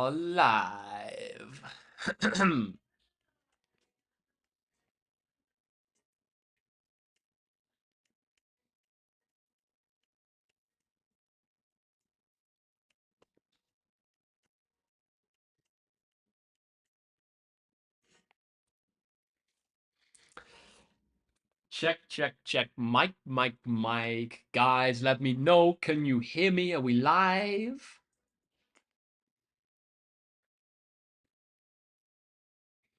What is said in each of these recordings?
are live. Check, check, check. Mike, Mike, Mike. Guys, let me know. Can you hear me? Are we live?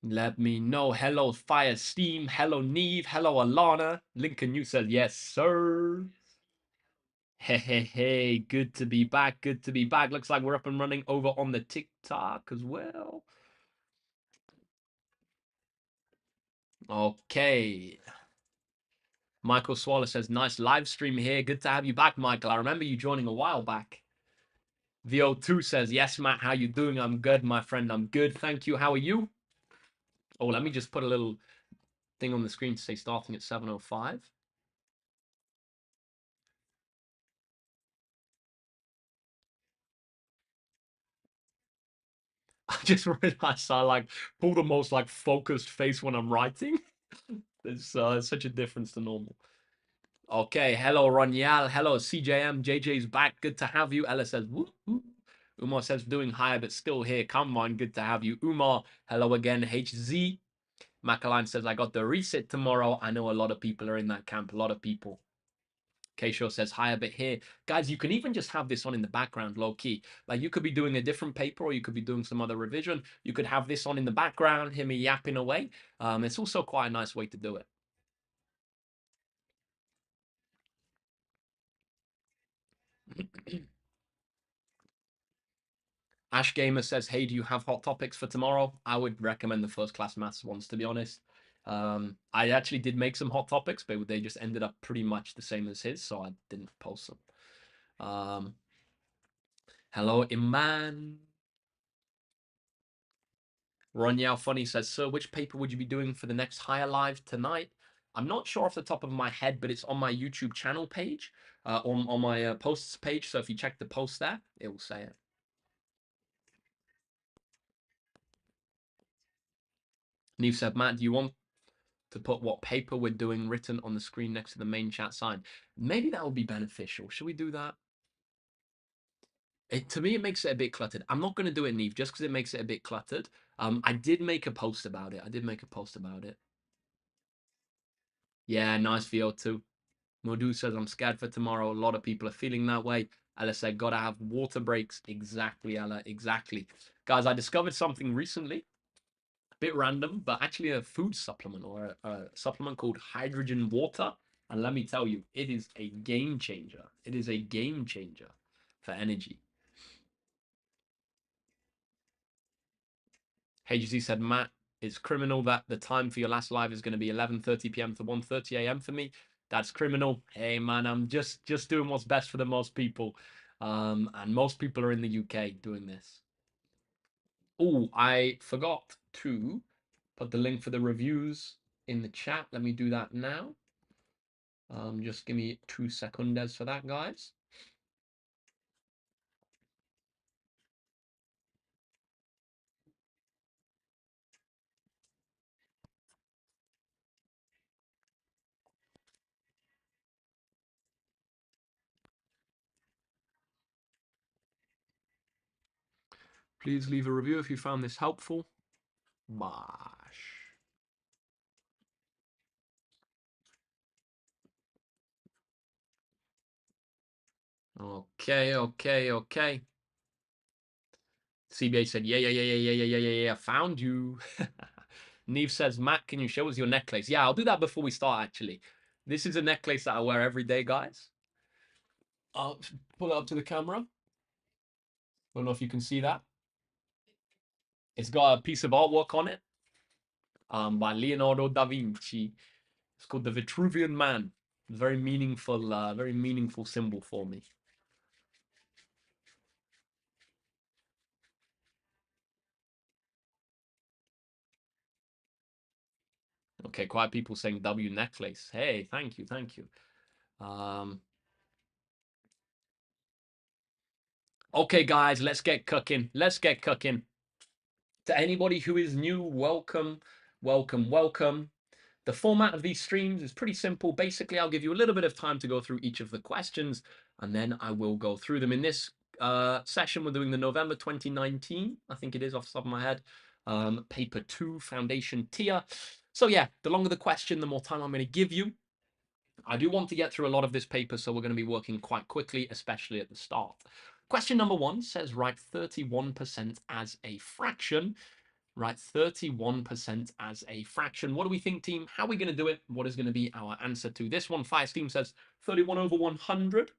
Let me know. Hello, Fire Steam. Hello, Neve. Hello, Alana. Lincoln, you said yes, sir. Hey, hey, hey. Good to be back. Good to be back. Looks like we're up and running over on the TikTok as well. Okay. Michael Swaller says, nice live stream here. Good to have you back, Michael. I remember you joining a while back. VO2 says, yes, Matt, how you doing? I'm good, my friend. I'm good. Thank you. How are you? Oh, let me just put a little thing on the screen to say starting at 7:05. I just realized I like pull the most like focused face when I'm writing. It's such a difference to normal. Okay, hello Ronial, hello CJM, JJ's back. Good to have you. Ella says, whoop, whoop. Umar says, doing higher but still here. Come on, good to have you. Umar, hello again. HZ. Macaline says, I got the reset tomorrow. I know a lot of people are in that camp. A lot of people. Keisho says, hi a bit here. Guys, you can even just have this on in the background, low key. Like you could be doing a different paper or you could be doing some other revision. You could have this on in the background, hear me yapping away. It's also quite a nice way to do it. Ash Gamer says, hey, do you have hot topics for tomorrow? I would recommend the first class maths ones, to be honest. I actually did make some hot topics, but they just ended up pretty much the same as his, so I didn't post them. Hello, Iman. Ron Yao Funny says, sir, which paper would you be doing for the next higher live tonight? I'm not sure off the top of my head, but it's on my YouTube channel page, on my posts page. So if you check the post there, it will say it. Neve said, Matt, do you want to put what paper we're doing written on the screen next to the main chat sign? Maybe that would be beneficial. Should we do that? To me, it makes it a bit cluttered. I'm not going to do it, Neve, just because it makes it a bit cluttered. I did make a post about it. I did make a post about it. Yeah, nice VO2. Modu says, I'm scared for tomorrow. A lot of people are feeling that way. Ella said, gotta have water breaks. Exactly, Ella, exactly. Guys, I discovered something recently, a bit random, but actually a food supplement or a supplement called hydrogen water. And let me tell you, it is a game changer. It is a game changer for energy. HZ said, Matt, it's criminal that the time for your last live is going to be 11:30 p.m. to 1:30 a.m. for me. That's criminal. Hey man, I'm just doing what's best for the most people. And most people are in the UK doing this. Oh, I forgot to put the link for the reviews in the chat. Let me do that now. Just give me 2 seconds for that, guys. Please leave a review if you found this helpful. Bash. Okay, okay, okay. CBA said, yeah, yeah, yeah, yeah, yeah, yeah, yeah, yeah, found you. Neve says, Matt, can you show us your necklace? Yeah, I'll do that before we start, actually. This is a necklace that I wear every day, guys. I'll pull it up to the camera. Don't know if you can see that. It's got a piece of artwork on it by Leonardo da Vinci. It's called the Vitruvian Man. Very meaningful symbol for me. Okay, quite people saying W necklace. Hey, thank you, thank you. Okay, guys, let's get cooking. Let's get cooking. To anybody who is new, welcome, welcome, welcome. The format of these streams is pretty simple. Basically, I'll give you a little bit of time to go through each of the questions, and then I will go through them. In this session, we're doing the November 2019, I think it is off the top of my head, paper 2, foundation tier. So yeah, the longer the question, the more time I'm going to give you. I do want to get through a lot of this paper, so we're going to be working quite quickly, especially at the start. Question number 1 says write 31% as a fraction. Write 31% as a fraction. What do we think, team? How are we going to do it? What is going to be our answer to this one? Fire Steam says 31 over 100.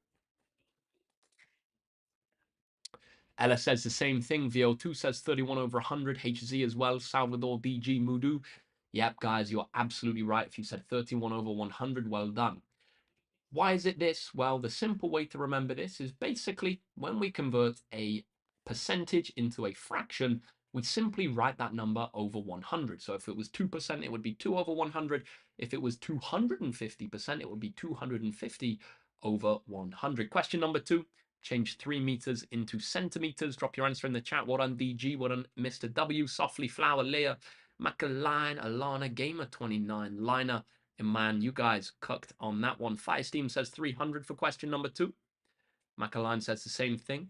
Ella says the same thing. VO2 says 31 over 100. HZ as well. Salvador DG Mudu. Yep, guys, you're absolutely right. If you said 31 over 100, well done. Why is it this? Well, the simple way to remember this is basically when we convert a percentage into a fraction, we simply write that number over 100. So if it was 2%, it would be 2 over 100. If it was 250%, it would be 250 over 100. Question number 2, change 3 meters into centimeters. Drop your answer in the chat. What on DG? What on Mr. W? Softly Flower, Leah, Macaline, Alana, Gamer29, Liner, and man, you guys cooked on that one. Fire Steam says 300 for question number 2. Macaline says the same thing.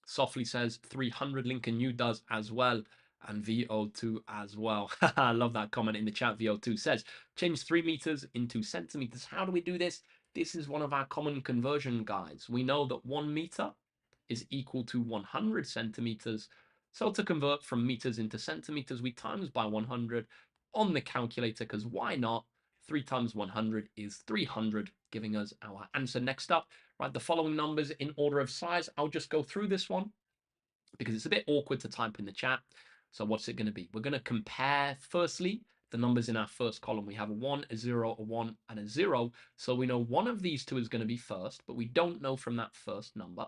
Softly says 300. Lincoln U does as well. And VO2 as well. I love that comment in the chat. VO2 says, change 3 meters into centimeters. How do we do this? This is one of our common conversion guides. We know that 1 meter is equal to 100 centimeters. So to convert from meters into centimeters, we times by 100 on the calculator, because why not? 3 times 100 is 300, giving us our answer. Next up, right, the following numbers in order of size. I'll just go through this one because it's a bit awkward to type in the chat. So what's it going to be? We're going to compare, firstly, the numbers in our first column. We have a 1, a 0, a 1, and a 0. So we know one of these two is going to be first, but we don't know from that first number.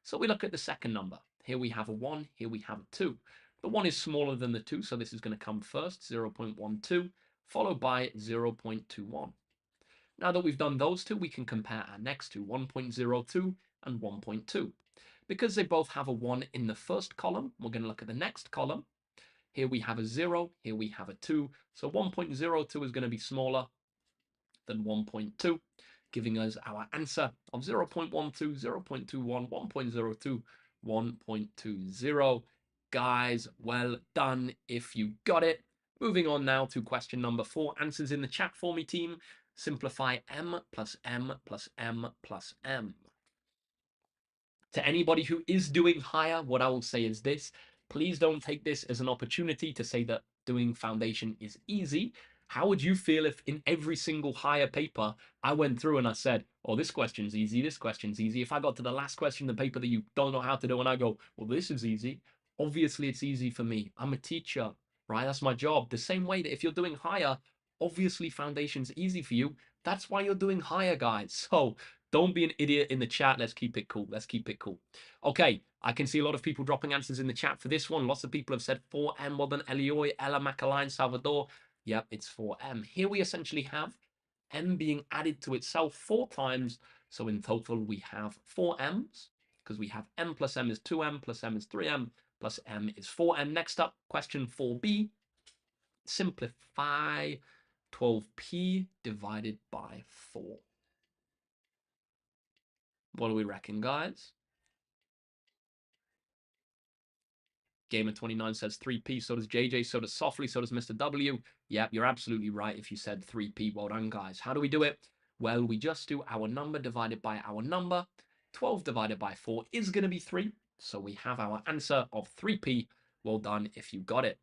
So we look at the second number. Here we have a 1, here we have a 2. The 1 is smaller than the 2, so this is going to come first, 0.12, followed by 0.21. Now that we've done those two, we can compare our next two, 1.02 and 1.2. Because they both have a 1 in the first column, we're going to look at the next column. Here we have a 0, here we have a 2. So 1.02 is going to be smaller than 1.2, giving us our answer of 0.12, 0.21, 1.02, 1.20. Guys, well done if you got it. Moving on now to question number 4. Answers in the chat for me, team. Simplify m plus m plus m plus m. To anybody who is doing higher, what I will say is this: please don't take this as an opportunity to say that doing foundation is easy. How would you feel if in every single higher paper I went through and I said, oh, this question's easy, this question's easy. If I got to the last question in the paper that you don't know how to do and I go, well, this is easy. Obviously, it's easy for me. I'm a teacher, right? That's my job. The same way that if you're doing higher, obviously foundation's easy for you. That's why you're doing higher, guys. So don't be an idiot in the chat. Let's keep it cool. Let's keep it cool. Okay, I can see a lot of people dropping answers in the chat for this one. Lots of people have said 4M. Well done, Elioy, Ella, Macaline, Salvador. Yep, it's 4M. Here we essentially have M being added to itself 4 times. So in total, we have 4 M's, because we have M plus M is 2M, plus M is 3M, plus M is 4M. Next up, question 4B. Simplify 12P divided by 4. What do we reckon, guys? Gamer29 says 3P, so does JJ, so does Softly, so does Mr. W. Yep, you're absolutely right if you said 3P. Well done, guys. How do we do it? Well, we just do our number divided by our number. 12 divided by 4 is going to be 3. So we have our answer of 3P. Well done if you got it.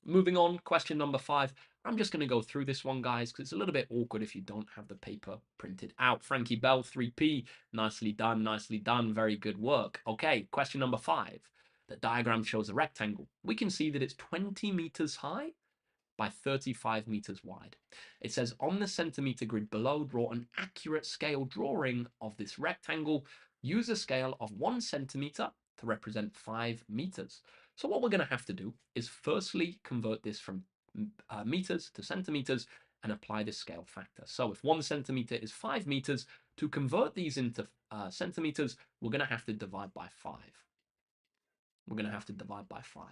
Moving on, question number 5. I'm just going to go through this one, guys, because it's a little bit awkward if you don't have the paper printed out. Frankie Bell, 3P. Nicely done, nicely done. Very good work. Okay, question number 5. The diagram shows a rectangle. We can see that it's 20 meters high by 35 meters wide. It says on the centimeter grid below, draw an accurate scale drawing of this rectangle. Use a scale of 1 centimeter to represent 5 meters. So what we're going to have to do is firstly convert this from meters to centimeters, and apply the scale factor. So if 1 centimeter is 5 meters, to convert these into centimeters, we're going to have to divide by 5. We're going to have to divide by 5.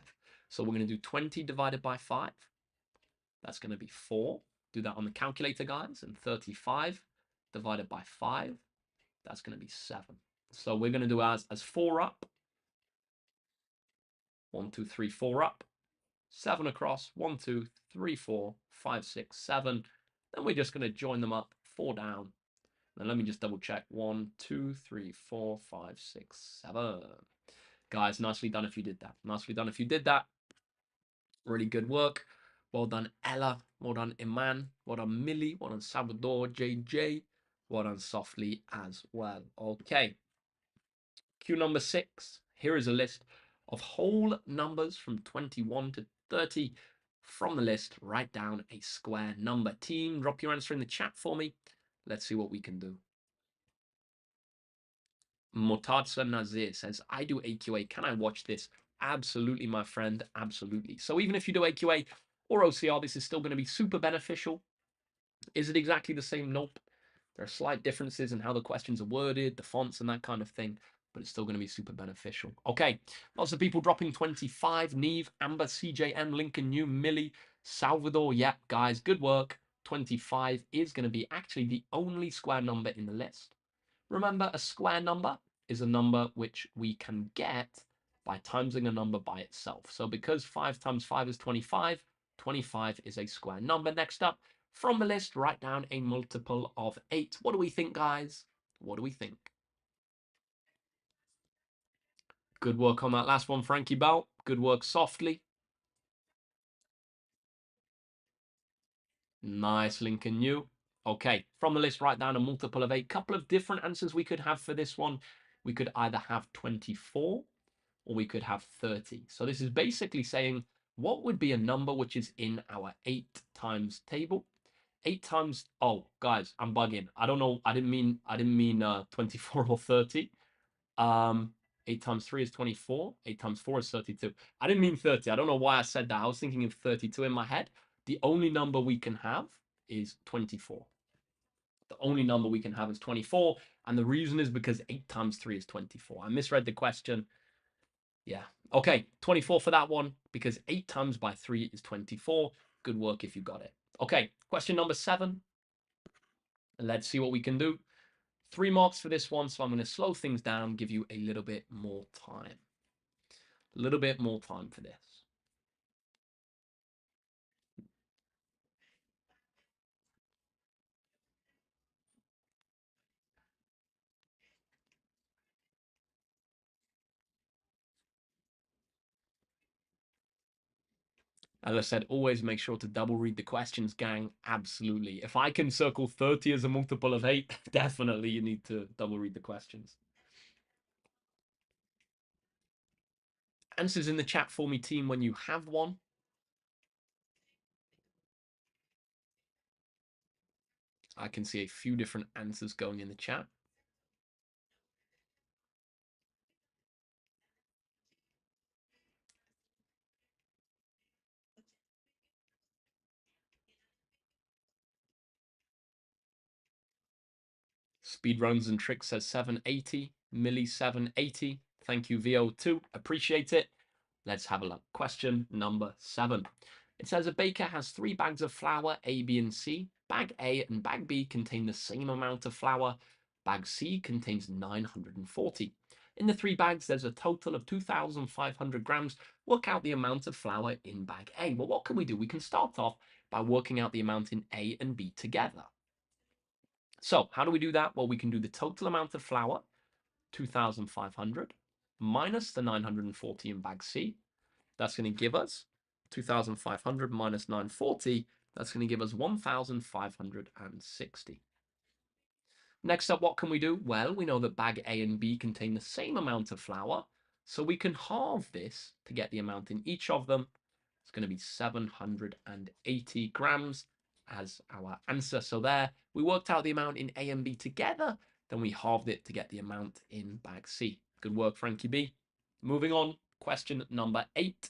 So we're going to do 20 divided by 5. That's going to be 4. Do that on the calculator, guys. And 35 divided by 5. That's going to be 7. So we're going to do as 4 up. 1, 2, 3, 4 up. 7 across. 1, 2, 3, 4, 5, 6, 7. Then we're just going to join them up. 4 down. Now let me just double check. 1, 2, 3, 4, 5, 6, 7. Guys, nicely done if you did that. Nicely done if you did that. Really good work. Well done, Ella. Well done, Iman. Well done, Millie. Well done, Salvador, JJ. Well done, Softly as well. Okay. Cue number 6. Here is a list of whole numbers from 21 to 30. From the list, write down a square number. Team, drop your answer in the chat for me. Let's see what we can do. Motarza Nazir says, I do AQA. Can I watch this? Absolutely, my friend. Absolutely. So even if you do AQA or OCR, this is still going to be super beneficial. Is it exactly the same? Nope. There are slight differences in how the questions are worded, the fonts and that kind of thing, but it's still going to be super beneficial. Okay. Lots of people dropping 25. Neve, Amber, CJM, Lincoln, New, Millie, Salvador. Yep, guys, good work. 25 is going to be actually the only square number in the list. Remember, a square number is a number which we can get by timesing a number by itself. So because 5 times 5 is 25, 25 is a square number. Next up, from the list, write down a multiple of 8. What do we think, guys? What do we think? Good work on that last one, Frankie Bell. Good work, Softly. Nice, Lincoln New. Okay, from the list, write down a multiple of 8. Couple of different answers we could have for this one. We could either have 24 or we could have 30. So this is basically saying what would be a number which is in our 8 times table. 8 times, oh guys, I'm bugging. I don't know. I didn't mean 24 or 30. 8 times 3 is 24. 8 times 4 is 32. I didn't mean 30. I don't know why I said that. I was thinking of 32 in my head. The only number we can have is 24. The only number we can have is 24. And the reason is because 8 times 3 is 24. I misread the question. Yeah. Okay, 24 for that one, because 8 times by 3 is 24. Good work if you got it. Okay, question number 7. Let's see what we can do. 3 marks for this one, so I'm going to slow things down, give you a little bit more time. A little bit more time for this. As I said, always make sure to double read the questions, gang. Absolutely. If I can circle 30 as a multiple of 8, definitely you need to double read the questions. Answers in the chat for me, team, when you have one. I can see a few different answers going in the chat. Speedruns and Tricks says 780. Millie 780. Thank you, VO2. Appreciate it. Let's have a look. Question number 7. It says a baker has 3 bags of flour, A, B, and C. Bag A and bag B contain the same amount of flour. Bag C contains 940. In the 3 bags, there's a total of 2,500 grams. Work out the amount of flour in bag A. Well, what can we do? We can start off by working out the amount in A and B together. So how do we do that? Well, we can do the total amount of flour, 2,500, minus the 940 in bag C. That's going to give us 2,500 minus 940. That's going to give us 1,560. Next up, what can we do? Well, we know that bag A and B contain the same amount of flour, so we can halve this to get the amount in each of them. It's going to be 780 grams as our answer. So there, we worked out the amount in A and B together, then we halved it to get the amount in bag C. Good work, Frankie B. Moving on, question number 8.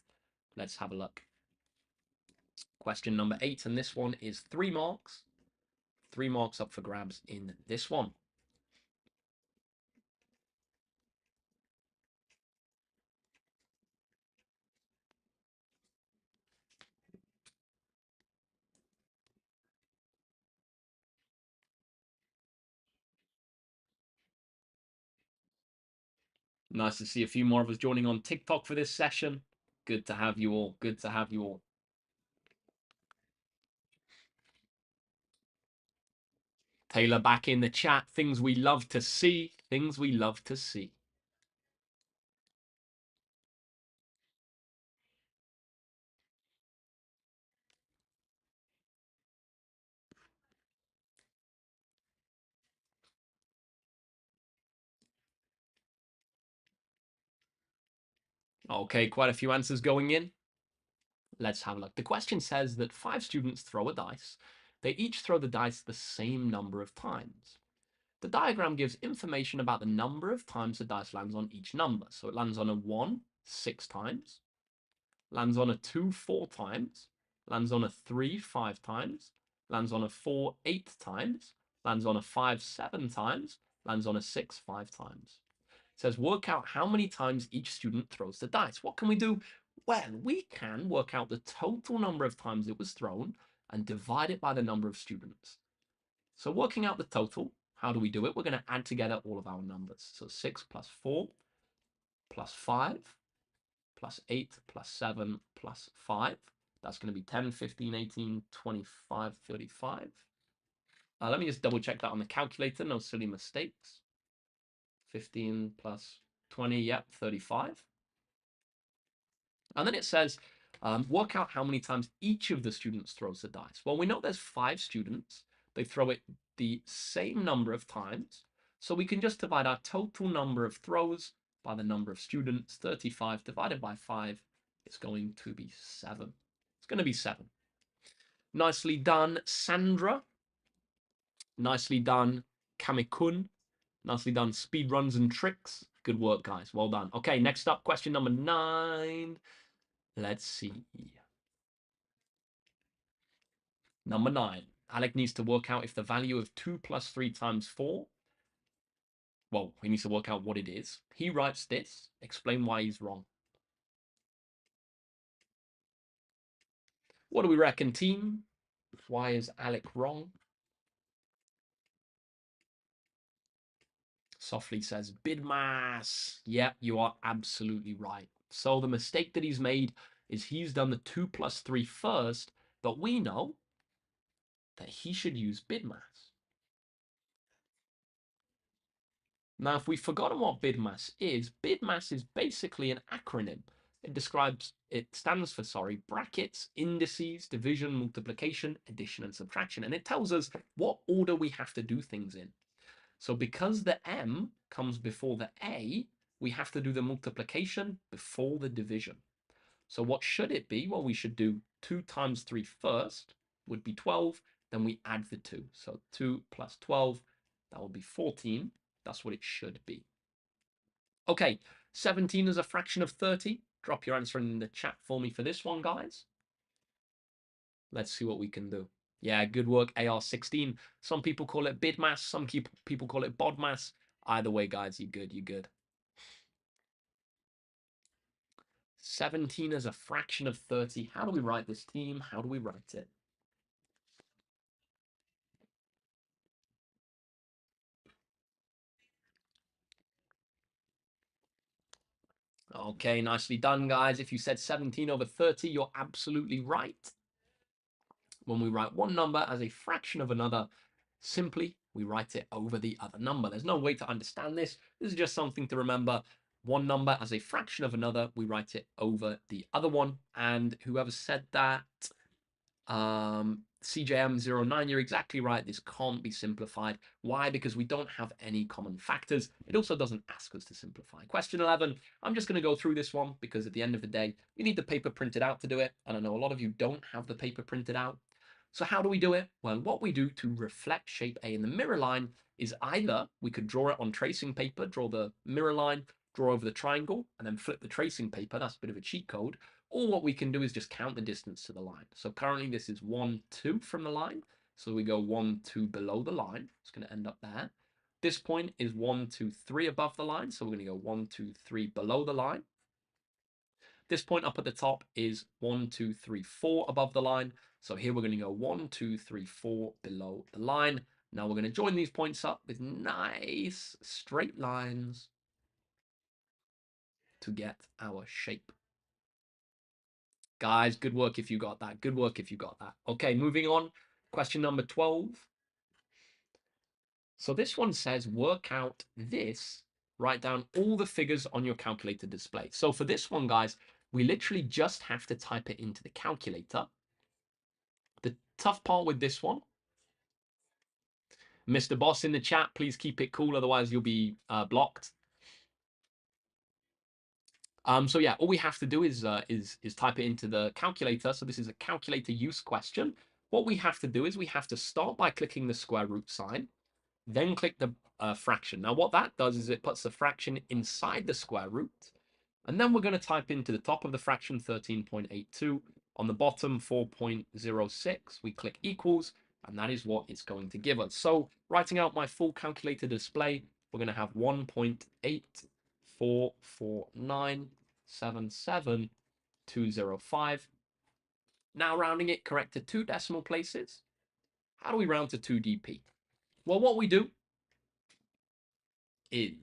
Let's have a look. Question number 8, and this one is 3 marks. 3 marks up for grabs in this one. Nice to see a few more of us joining on TikTok for this session. Good to have you all. Good to have you all. Taylor back in the chat. Things we love to see. Things we love to see. Okay, quite a few answers going in. Let's have a look. The question says that 5 students throw a dice. They each throw the dice the same number of times. The diagram gives information about the number of times the dice lands on each number. So it lands on a 1 6 times, lands on a 2 4 times, lands on a 3 5 times, lands on a 4 8 times, lands on a 5 7 times, lands on a 6 5 times. It says work out how many times each student throws the dice. What can we do? Well, we can work out the total number of times it was thrown and divide it by the number of students. So working out the total, how do we do it? We're going to add together all of our numbers. So 6 plus 4 plus 5 plus 8 plus 7 plus 5. That's going to be 10, 15, 18, 25, 35. Let me just double check that on the calculator. No silly mistakes. 15 plus 20, yep, 35. And then it says, work out how many times each of the students throws the dice. Well, we know there's 5 students. They throw it the same number of times. So we can just divide our total number of throws by the number of students. 35 divided by 5 is going to be 7. It's going to be 7. Nicely done, Sandra. Nicely done, Kamikun. Nicely done, speed runs and tricks. Good work, guys. Well done. Okay, next up, question number 9. Let's see. Number 9. Alec needs to work out if the value of 2 plus 3 times 4, well, he needs to work out what it is. He writes this. Explain why he's wrong. What do we reckon, team? Why is Alec wrong? Softly says, Bidmas. Yep, you are absolutely right. So the mistake that he's made is he's done the 2 plus 3 first, but we know that he should use Bidmas. Now, if we've forgotten what BIDMAS is basically an acronym. It stands for, brackets, indices, division, multiplication, addition, and subtraction. And it tells us what order we have to do things in. So because the M comes before the A, we have to do the multiplication before the division. So what should it be? Well, we should do 2 times 3 first, would be 12. Then we add the 2. So 2 plus 12, that will be 14. That's what it should be. Okay, 17 is a fraction of 30. Drop your answer in the chat for me for this one, guys. Let's see what we can do. Yeah, good work, AR16. Some people call it BIDMAS. Some people call it BODMAS. Either way, guys, you're good. You're good. 17 is a fraction of 30. How do we write this, team? How do we write it? Okay, nicely done, guys. If you said 17 over 30, you're absolutely right. When we write one number as a fraction of another, simply we write it over the other number. There's no way to understand this. This is just something to remember. One number as a fraction of another, we write it over the other one. And whoever said that, CJM09, you're exactly right. This can't be simplified. Why? Because we don't have any common factors. It also doesn't ask us to simplify. Question 11, I'm just going to go through this one because at the end of the day, you need the paper printed out to do it. And I know a lot of you don't have the paper printed out. So how do we do it? Well, what we do to reflect shape A in the mirror line is either we could draw it on tracing paper, draw the mirror line, draw over the triangle, and then flip the tracing paper. That's a bit of a cheat code. Or what we can do is just count the distance to the line. So currently this is 1, 2 from the line. So we go 1, 2 below the line. It's going to end up there. This point is 1, 2, 3 above the line. So we're going to go 1, 2, 3 below the line. This point up at the top is 1, 2, 3, 4 above the line. So here we're going to go 1, 2, 3, 4 below the line. Now we're going to join these points up with nice straight lines to get our shape. Guys, good work if you got that. Good work if you got that. Okay, moving on. Question number 12. So this one says, work out this. Write down all the figures on your calculator display. So for this one, guys, we literally just have to type it into the calculator. The tough part with this one, Mr. Boss in the chat, please keep it cool, otherwise you'll be blocked. So yeah, all we have to do is type it into the calculator. So this is a calculator use question. What we have to do is we have to start by clicking the square root sign, then click the fraction. Now what that does is it puts the fraction inside the square root, and then we're going to type into the top of the fraction 13.82, on the bottom 4.06. We click equals, and that is what it's going to give us. So writing out my full calculator display, we're going to have 1.844977205. Now rounding it correct to 2 decimal places. How do we round to 2 dp? Well, what we do is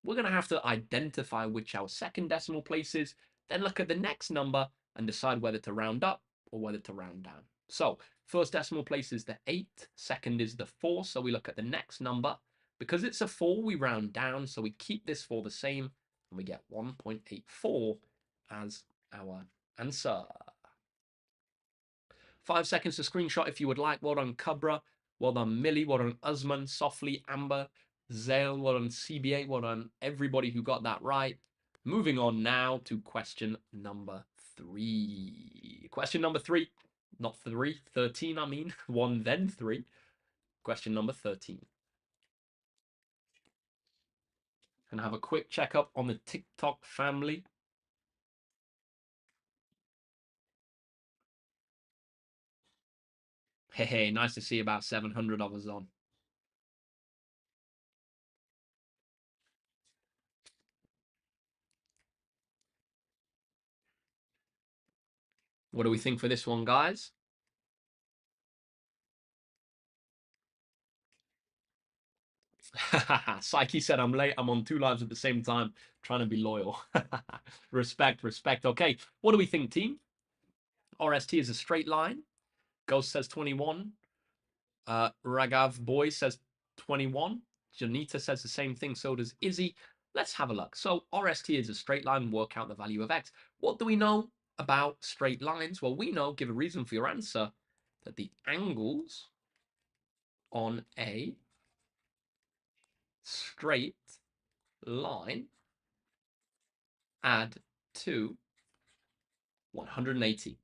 we're going to have to identify which our second decimal place is, then look at the next number and decide whether to round up or whether to round down. So first decimal place is the 8, second is the 4, so we look at the next number. Because it's a 4, we round down, so we keep this 4 the same, and we get 1.84 as our answer. 5 seconds to screenshot if you would like. Well done, Cobra. Well done, Millie. Well done, Usman, Softly, Amber, Zale. Well done, CBA. Well done, everybody who got that right. Moving on now to question number 3. Question number 3. Not 3, 13, I mean. 1, then 3. Question number 13. Gonna have a quick checkup on the TikTok family. Hey, nice to see about 700 of us on. What do we think for this one, guys? Psyche said, I'm late. I'm on 2 lives at the same time, trying to be loyal. Respect, respect. Okay, what do we think, team? RST is a straight line. Ghost says 21. Ragav Boy says 21. Janita says the same thing. So does Izzy. Let's have a look. So RST is a straight line. Work out the value of X. What do we know about straight lines? Well, we know, give a reason for your answer, that the angles on a straight line add to 180.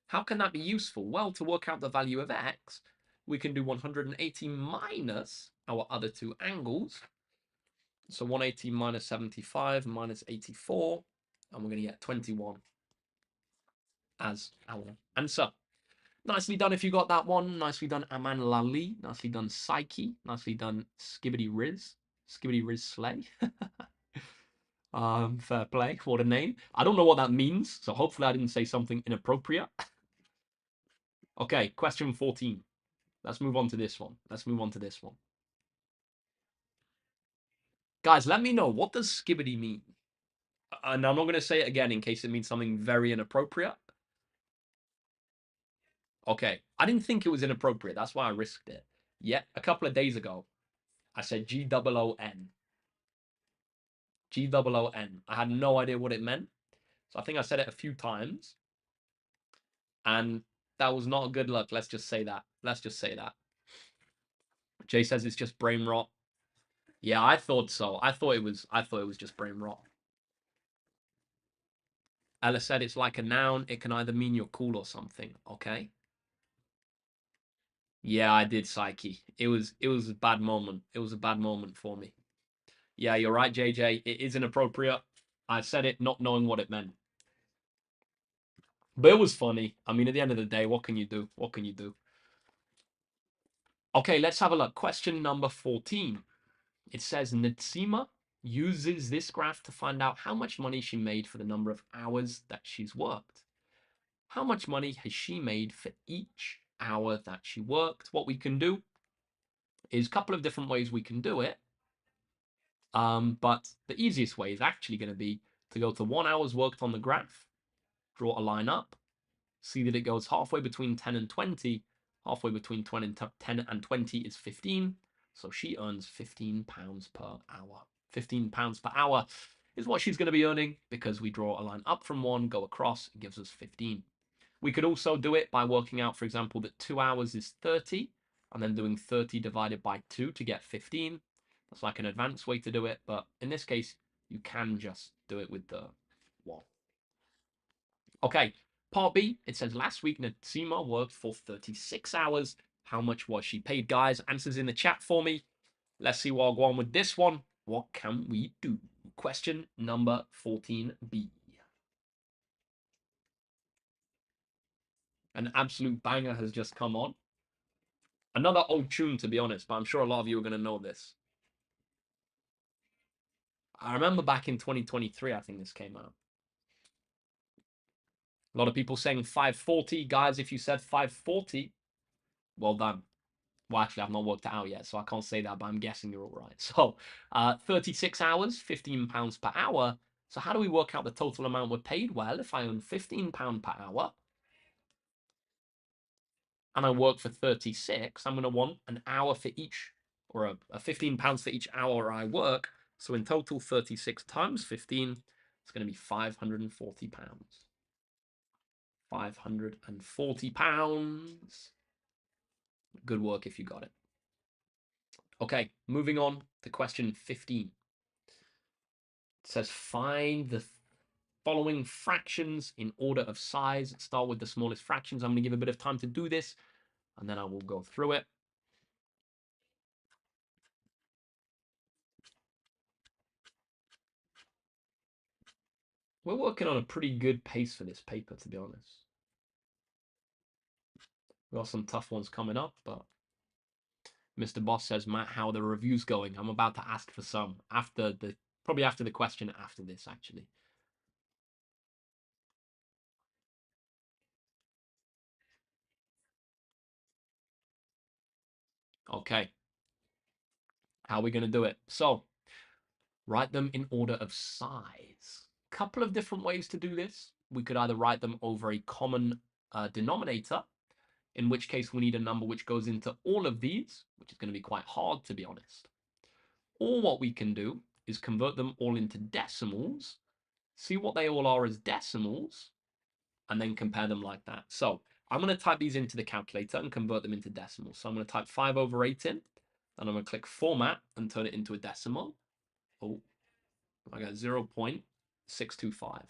How can that be useful? Well, to work out the value of X, we can do 180 minus our other 2 angles. So 180 minus 75 minus 84, and we're going to get 21 as our answer. Nicely done if you got that one. Nicely done, Aman Lali. Nicely done, Psyche. Nicely done, Skibbity Riz. Skibbity Riz Slay. Fair play. What a name. I don't know what that means, so hopefully I didn't say something inappropriate. Okay, question 14. Let's move on to this one. Let's move on to this one. Guys, let me know, what does skibbity mean? And I'm not going to say it again in case it means something very inappropriate. Okay, I didn't think it was inappropriate. That's why I risked it. Yet, a couple of days ago, I said G-O-O-N. G-O-O-N. I had no idea what it meant. So I think I said it a few times. And that was not good luck. Let's just say that. Let's just say that. Jay says it's just brain rot. Yeah, I thought so. I thought it was just brain rot. Ella said it's like a noun. It can either mean you're cool or something. Okay. Yeah, I did, Psyche. It was a bad moment. It was a bad moment for me. Yeah, you're right, JJ. It is inappropriate. I said it not knowing what it meant. But it was funny. I mean, at the end of the day, what can you do? What can you do? Okay, let's have a look. Question number 14. It says Natsima uses this graph to find out how much money she made for the number of hours that she's worked. How much money has she made for each hour that she worked? What we can do is a couple of different ways we can do it. But the easiest way is actually going to be to go to 1 hour's worked on the graph, draw a line up, see that it goes halfway between 10 and 20. Halfway between 10 and 20 is 15. So she earns £15 per hour. £15 per hour is what she's going to be earning because we draw a line up from 1, go across, it gives us 15. We could also do it by working out, for example, that 2 hours is 30 and then doing 30 divided by 2 to get 15. That's like an advanced way to do it, but in this case, you can just do it with the 1. Okay, part B, it says last week Natsima worked for 36 hours. How much was she paid? Guys, answers in the chat for me. Let's see what I'll go on with this one. What can we do? Question number 14B. An absolute banger has just come on. Another old tune, to be honest, but I'm sure a lot of you are going to know this. I remember back in 2023, I think this came out. A lot of people saying 540. Guys, if you said 540, well done. Well, actually, I've not worked it out yet, so I can't say that, but I'm guessing you're all right. So, 36 hours, £15 per hour. So how do we work out the total amount we're paid? Well, if I earn £15 per hour and I work for 36, I'm going to want an hour for each, or a £15 for each hour I work. So in total, 36 times 15, it's going to be £540. £540. Good work if you got it. Okay, moving on to question 15. It says find the following fractions in order of size. Start with the smallest fractions. I'm going to give a bit of time to do this, and then I will go through it. We're working on a pretty good pace for this paper, to be honest. We've got some tough ones coming up, but Mr. Boss says, Matt, how are the reviews going? I'm about to ask for some probably after the question after this, actually. Okay. How are we going to do it? So, write them in order of size. Couple of different ways to do this. We could either write them over a common denominator, in which case we need a number which goes into all of these, which is going to be quite hard, to be honest. Or what we can do is convert them all into decimals, see what they all are as decimals, and then compare them like that. So I'm going to type these into the calculator and convert them into decimals. So I'm going to type 5/8 in, and I'm going to click Format and turn it into a decimal. Oh, I got 0.625.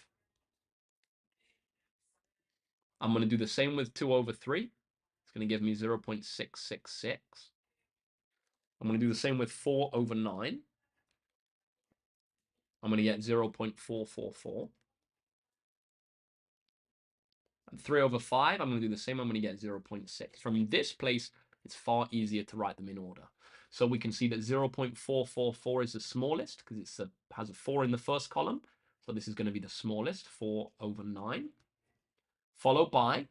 I'm going to do the same with 2/3. It's going to give me 0.666. I'm going to do the same with 4/9. I'm going to get 0.444. And 3/5, I'm going to do the same. I'm going to get 0.6. From this place, it's far easier to write them in order. So we can see that 0.444 is the smallest because it has a 4 in the first column. So this is going to be the smallest, 4/9. Followed by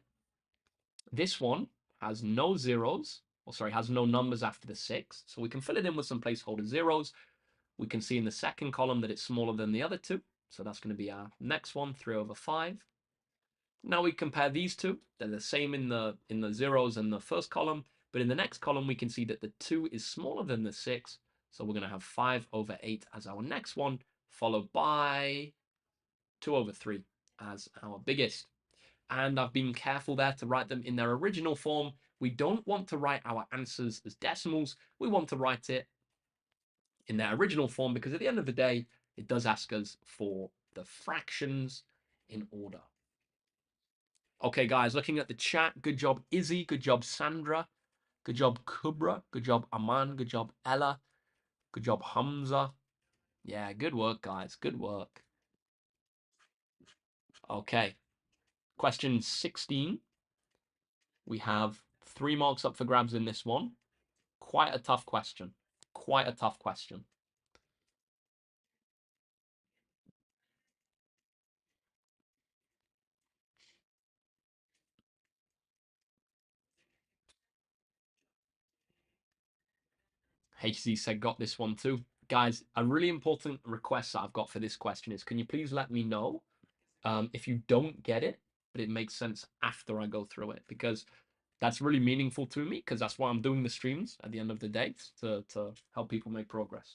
this one has no zeros, or sorry, has no numbers after the 6. So we can fill it in with some placeholder zeros. We can see in the second column that it's smaller than the other two. So that's going to be our next one, 3/5. Now we compare these two. They're the same in the zeros in the first column, but in the next column we can see that the 2 is smaller than the 6. So we're going to have 5/8 as our next one, followed by 2/3 as our biggest. And I've been careful there to write them in their original form. We don't want to write our answers as decimals. We want to write it in their original form because at the end of the day, it does ask us for the fractions in order. Okay, guys, looking at the chat, good job, Izzy. Good job, Sandra. Good job, Kubra. Good job, Aman. Good job, Ella. Good job, Hamza. Yeah, good work, guys. Good work. Okay. Question 16. We have 3 marks up for grabs in this one. Quite a tough question. Quite a tough question. HZ said got this one too. Guys, a really important request that I've got for this question is, can you please let me know if you don't get it, but it makes sense after I go through it? Because that's really meaningful to me, because that's why I'm doing the streams at the end of the day, to help people make progress.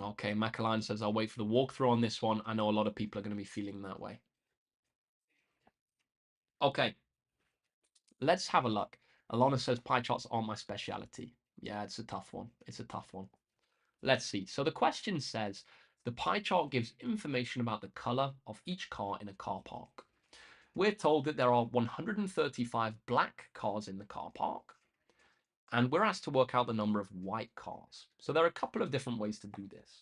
Okay, Macaline says, I'll wait for the walkthrough on this one. I know a lot of people are going to be feeling that way. Okay, let's have a look. Alana says, pie charts aren't my speciality. Yeah, it's a tough one. It's a tough one. Let's see. So the question says, the pie chart gives information about the color of each car in a car park. We're told that there are 135 black cars in the car park, and we're asked to work out the number of white cars. So there are a couple of different ways to do this.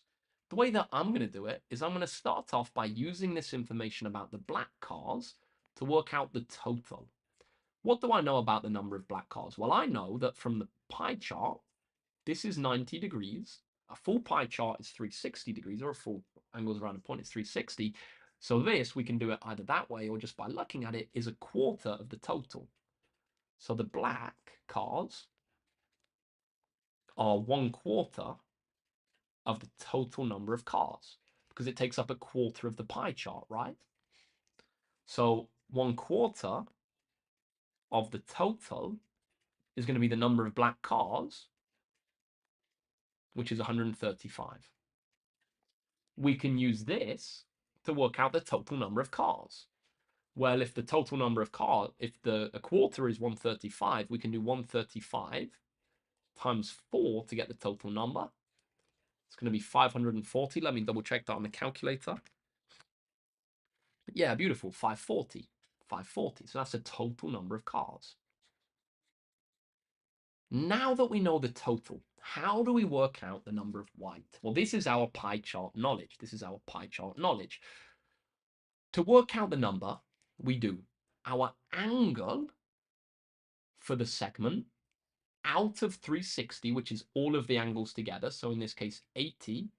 The way that I'm going to do it is I'm going to start off by using this information about the black cars to work out the total. What do I know about the number of black cars? Well, I know that from the pie chart, this is 90 degrees. A full pie chart is 360 degrees, or a full angles around a point is 360. So this, we can do it either that way or just by looking at it, is a quarter of the total. So the black cars are 1/4 of the total number of cars, because it takes up a quarter of the pie chart, right? So 1/4 of the total is going to be the number of black cars, which is 135. We can use this to work out the total number of cars. Well, if the total number of cars, if a quarter is 135, we can do 135 times 4 to get the total number. It's going to be 540. Let me double check that on the calculator. Yeah, beautiful. 540. 540. So that's the total number of cars. Now that we know the total, how do we work out the number of white? Well, this is our pie chart knowledge. This is our pie chart knowledge. To work out the number, we do our angle for the segment out of 360, which is all of the angles together. So in this case, 80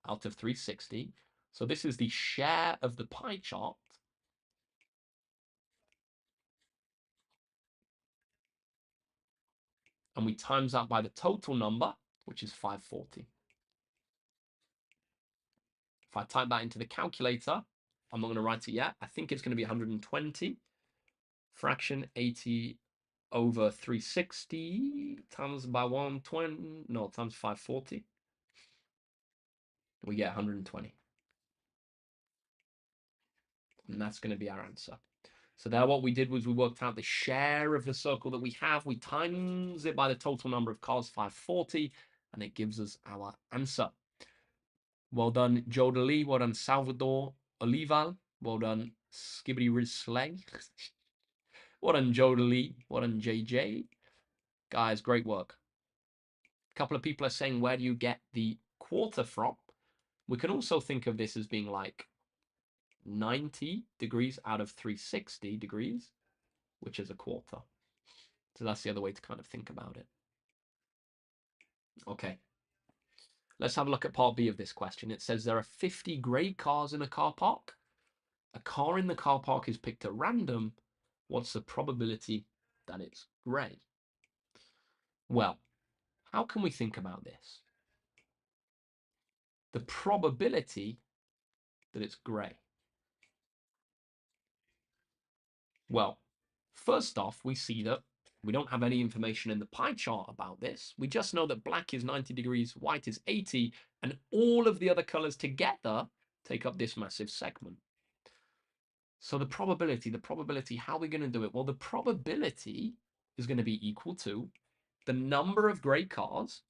out of 360. So this is the share of the pie chart. And we times that by the total number, which is 540. If I type that into the calculator, I'm not going to write it yet. I think it's going to be 120. Fraction 80 over 360 times by 120, no, times 540. We get 120. And that's going to be our answer. So there what we did was we worked out the share of the circle that we have. We times it by the total number of cars, 540, and it gives us our answer. Well done, Jodalee. Well done, Salvador Olival. Well done, Skibbity Riz Slay. Well done, Jodalee. Well done, JJ. Guys, great work. A couple of people are saying, where do you get the quarter from? We can also think of this as being like 90 degrees out of 360 degrees, which is a quarter. So that's the other way to kind of think about it. Okay. Let's have a look at part B of this question. It says there are 50 grey cars in a car park. A car in the car park is picked at random. What's the probability that it's grey? Well, how can we think about this? The probability that it's grey. Well, first off, we see that we don't have any information in the pie chart about this. We just know that black is 90 degrees, white is 80, and all of the other colors together take up this massive segment. So the probability, how are we going to do it? Well, the probability is going to be equal to the number of grey cars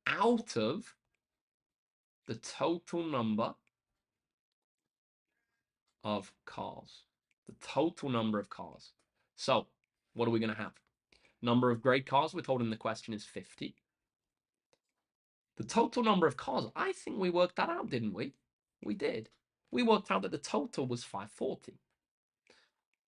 out of the total number of cars. The total number of cars. So, what are we going to have? Number of grey cars, we're told in the question, is 50. The total number of cars, I think we worked that out, didn't we? We did. We worked out that the total was 540.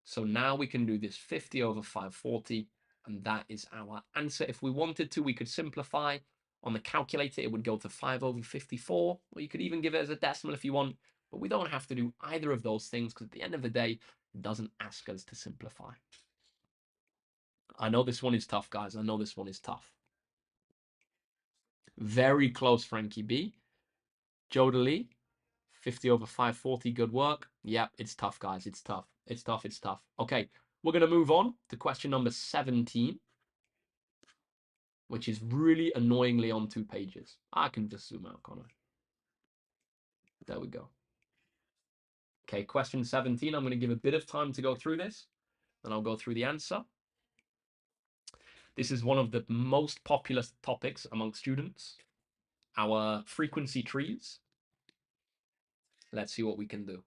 So now we can do this 50 over 540, and that is our answer. If we wanted to, we could simplify. On the calculator, it would go to 5 over 54, or you could even give it as a decimal if you want, but we don't have to do either of those things because at the end of the day, it doesn't ask us to simplify. I know this one is tough, guys. I know this one is tough. Very close, Frankie B. Jodely, 50 over 540, good work. Yep, it's tough, guys. It's tough. It's tough. It's tough. Okay, we're going to move on to question number 17, which is really annoyingly on 2 pages. I can just zoom out, can't I? There we go. Okay, question 17. I'm going to give a bit of time to go through this, and I'll go through the answer. This is one of the most popular topics among students, our frequency trees. Let's see what we can do.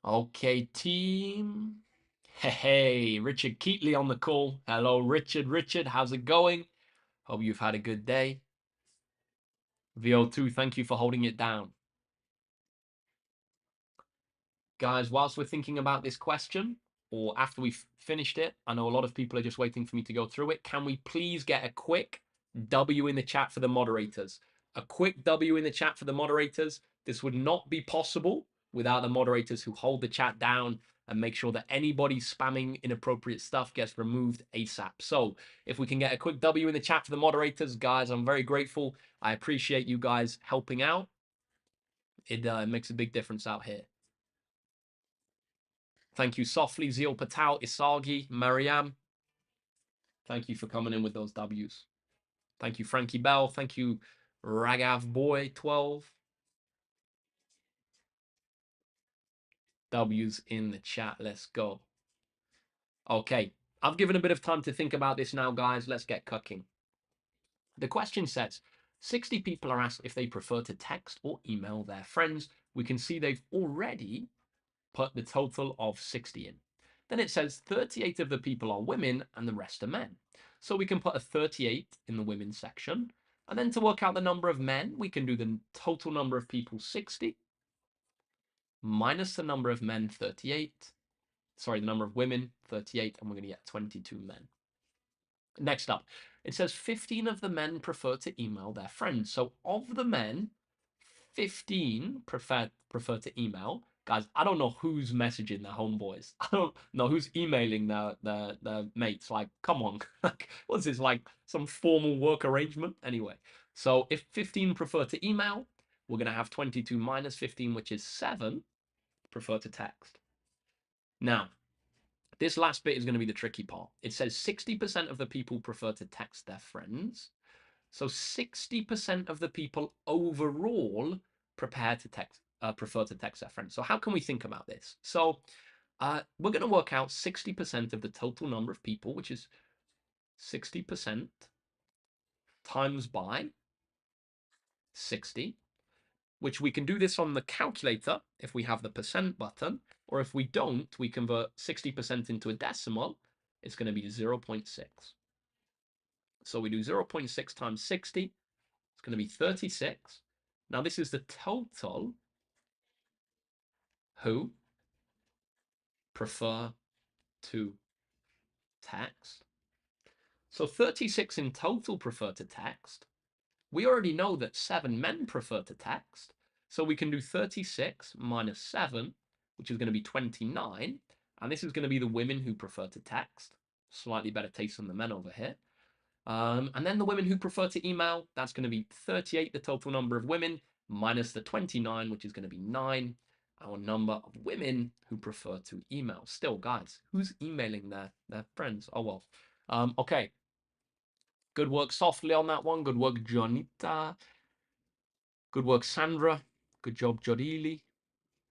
Okay, team. Hey, Richard Keatley on the call. Hello, Richard. Richard, how's it going? Hope you've had a good day. VO2, thank you for holding it down. Guys, whilst we're thinking about this question, or after we've finished it, I know a lot of people are just waiting for me to go through it. Can we please get a quick W in the chat for the moderators? A quick W in the chat for the moderators. This would not be possible without the moderators who hold the chat down and make sure that anybody spamming inappropriate stuff gets removed ASAP. So if we can get a quick W in the chat for the moderators, guys, I'm very grateful. I appreciate you guys helping out. It makes a big difference out here. Thank you, Softly, Zeal Patel, Isagi, Mariam. Thank you for coming in with those W's. Thank you, Frankie Bell. Thank you, Ragav Boy 12. W's in the chat. Let's go. Okay, I've given a bit of time to think about this now, guys. Let's get cooking. The question says 60 people are asked if they prefer to text or email their friends. We can see they've already put the total of 60 in. Then it says 38 of the people are women and the rest are men. So we can put a 38 in the women section. And then to work out the number of men, we can do the total number of people 60 minus the number of men 38. Sorry, the number of women 38, and we're going to get 22 men. Next up, it says 15 of the men prefer to email their friends. So of the men, 15 prefer to email. Guys, I don't know who's messaging their homeboys. I don't know who's emailing their mates. Like, come on. Like, what's this, like some formal work arrangement? Anyway, so if 15 prefer to email, we're going to have 22 minus 15, which is 7, prefer to text. Now, this last bit is going to be the tricky part. It says 60% of the people prefer to text their friends. So 60% of the people overall prefer to text their friends. So how can we think about this? So we're going to work out 60% of the total number of people, which is 60% times by 60, which we can do this on the calculator if we have the percent button, or if we don't, we convert 60% into a decimal. It's going to be 0.6. So we do 0.6 times 60. It's going to be 36. Now this is the total who prefer to text. So 36 in total prefer to text. We already know that 7 men prefer to text. So we can do 36 minus 7, which is going to be 29. And this is going to be the women who prefer to text. Slightly better taste than the men over here. And then the women who prefer to email, that's going to be 38, the total number of women, minus the 29, which is going to be 9, our number of women who prefer to email. Still, guys, who's emailing their friends? Oh, well. Okay. Good work softly on that one. Good work, Jonita. Good work, Sandra. Good job, Jodili.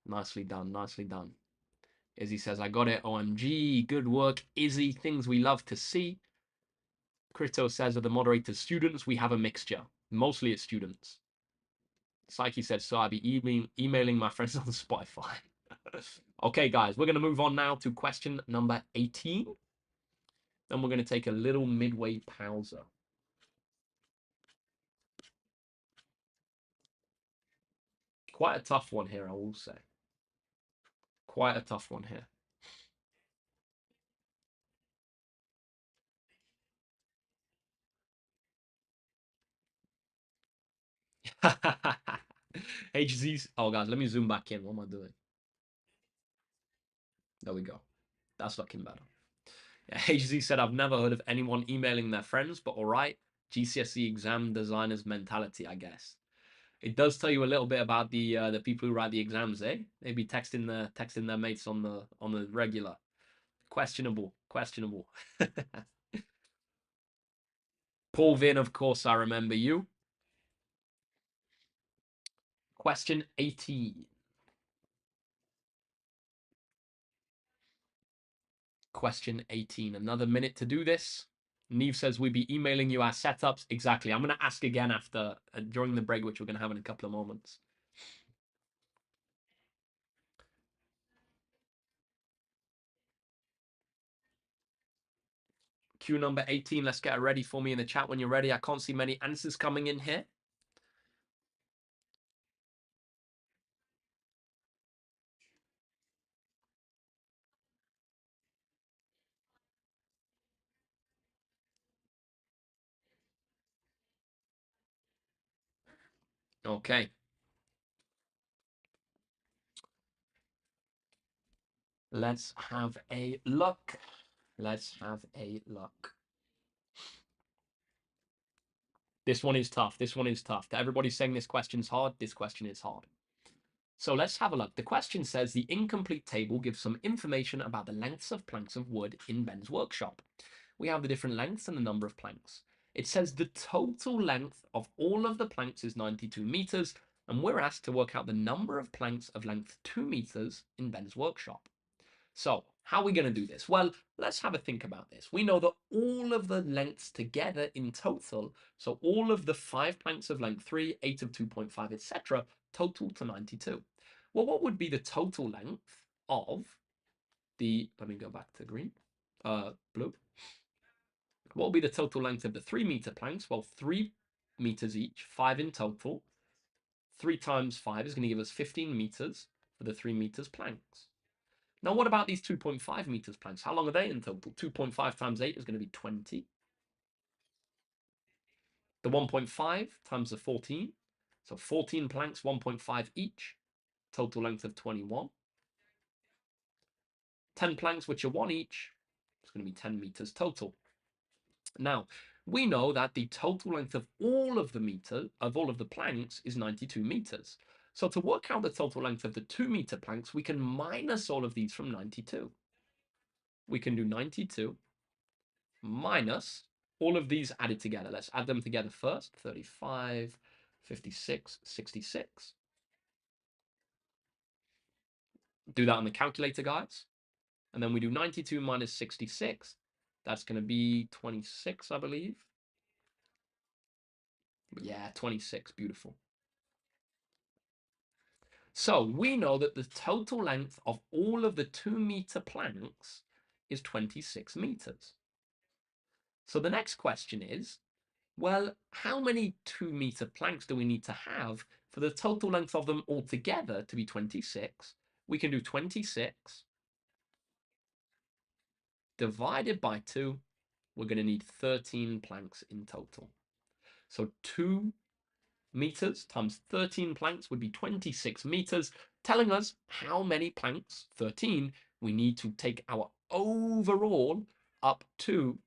Nicely done. Nicely done. Izzy says, I got it. OMG. Good work, Izzy. Things we love to see. Crito says, of the moderators students, we have a mixture. Mostly it's students. Psyche said, so I'll be emailing my friends on Spotify. Okay, guys, we're going to move on now to question number 18. Then we're going to take a little midway pause. Quite a tough one here, I will say. Quite a tough one here. HZ's. Oh, guys, let me zoom back in. What am I doing? There we go. That's looking better. Yeah, HZ said, I've never heard of anyone emailing their friends, but all right. GCSE exam designers mentality, I guess. It does tell you a little bit about the people who write the exams, eh? They'd be texting their mates on the regular. Questionable. Paul Vin, of course, I remember you. Question 18. Question 18. Another minute to do this. Neve says we'd be emailing you our setups. Exactly. I'm going to ask again after during the break, which we're going to have in a couple of moments. Q number 18. Let's get it ready for me in the chat when you're ready. I can't see many answers coming in here. Okay. Let's have a look. Let's have a look. This one is tough. This one is tough. Everybody's saying this question's hard. This question is hard. So let's have a look. The question says the incomplete table gives some information about the lengths of planks of wood in Ben's workshop. We have the different lengths and the number of planks. It says the total length of all of the planks is 92 meters, and we're asked to work out the number of planks of length 2 meters in Ben's workshop. So, how are we going to do this? Well, let's have a think about this. We know that all of the lengths together in total, so all of the 5 planks of length 3, 8 of 2.5, etc., total to 92. Well, what would be the total length of the, let me go back to green, blue. What will be the total length of the 3 meter planks? Well, 3 meters each, 5 in total. 3 times 5 is going to give us 15 meters for the 3 meters planks. Now, what about these 2.5 meters planks? How long are they in total? 2.5 times 8 is going to be 20. The 1.5 times the 14. So 14 planks, 1.5 each. Total length of 21. 10 planks, which are 1 each. It's going to be 10 meters total. Now, we know that the total length of all of the planks is 92 meters. So to work out the total length of the 2 meter planks, we can minus all of these from 92. We can do 92 minus all of these added together. Let's add them together first. 35, 56, 66. Do that on the calculator, guys. And then we do 92 minus 66. That's going to be 26, I believe. Yeah, 26. Beautiful. So we know that the total length of all of the 2 meter planks is 26 meters. So the next question is, well, how many 2 meter planks do we need to have for the total length of them altogether to be 26? We can do 26 divided by 2. We're going to need 13 planks in total. So 2 meters times 13 planks would be 26 meters, telling us how many planks, 13, we need to take our overall up to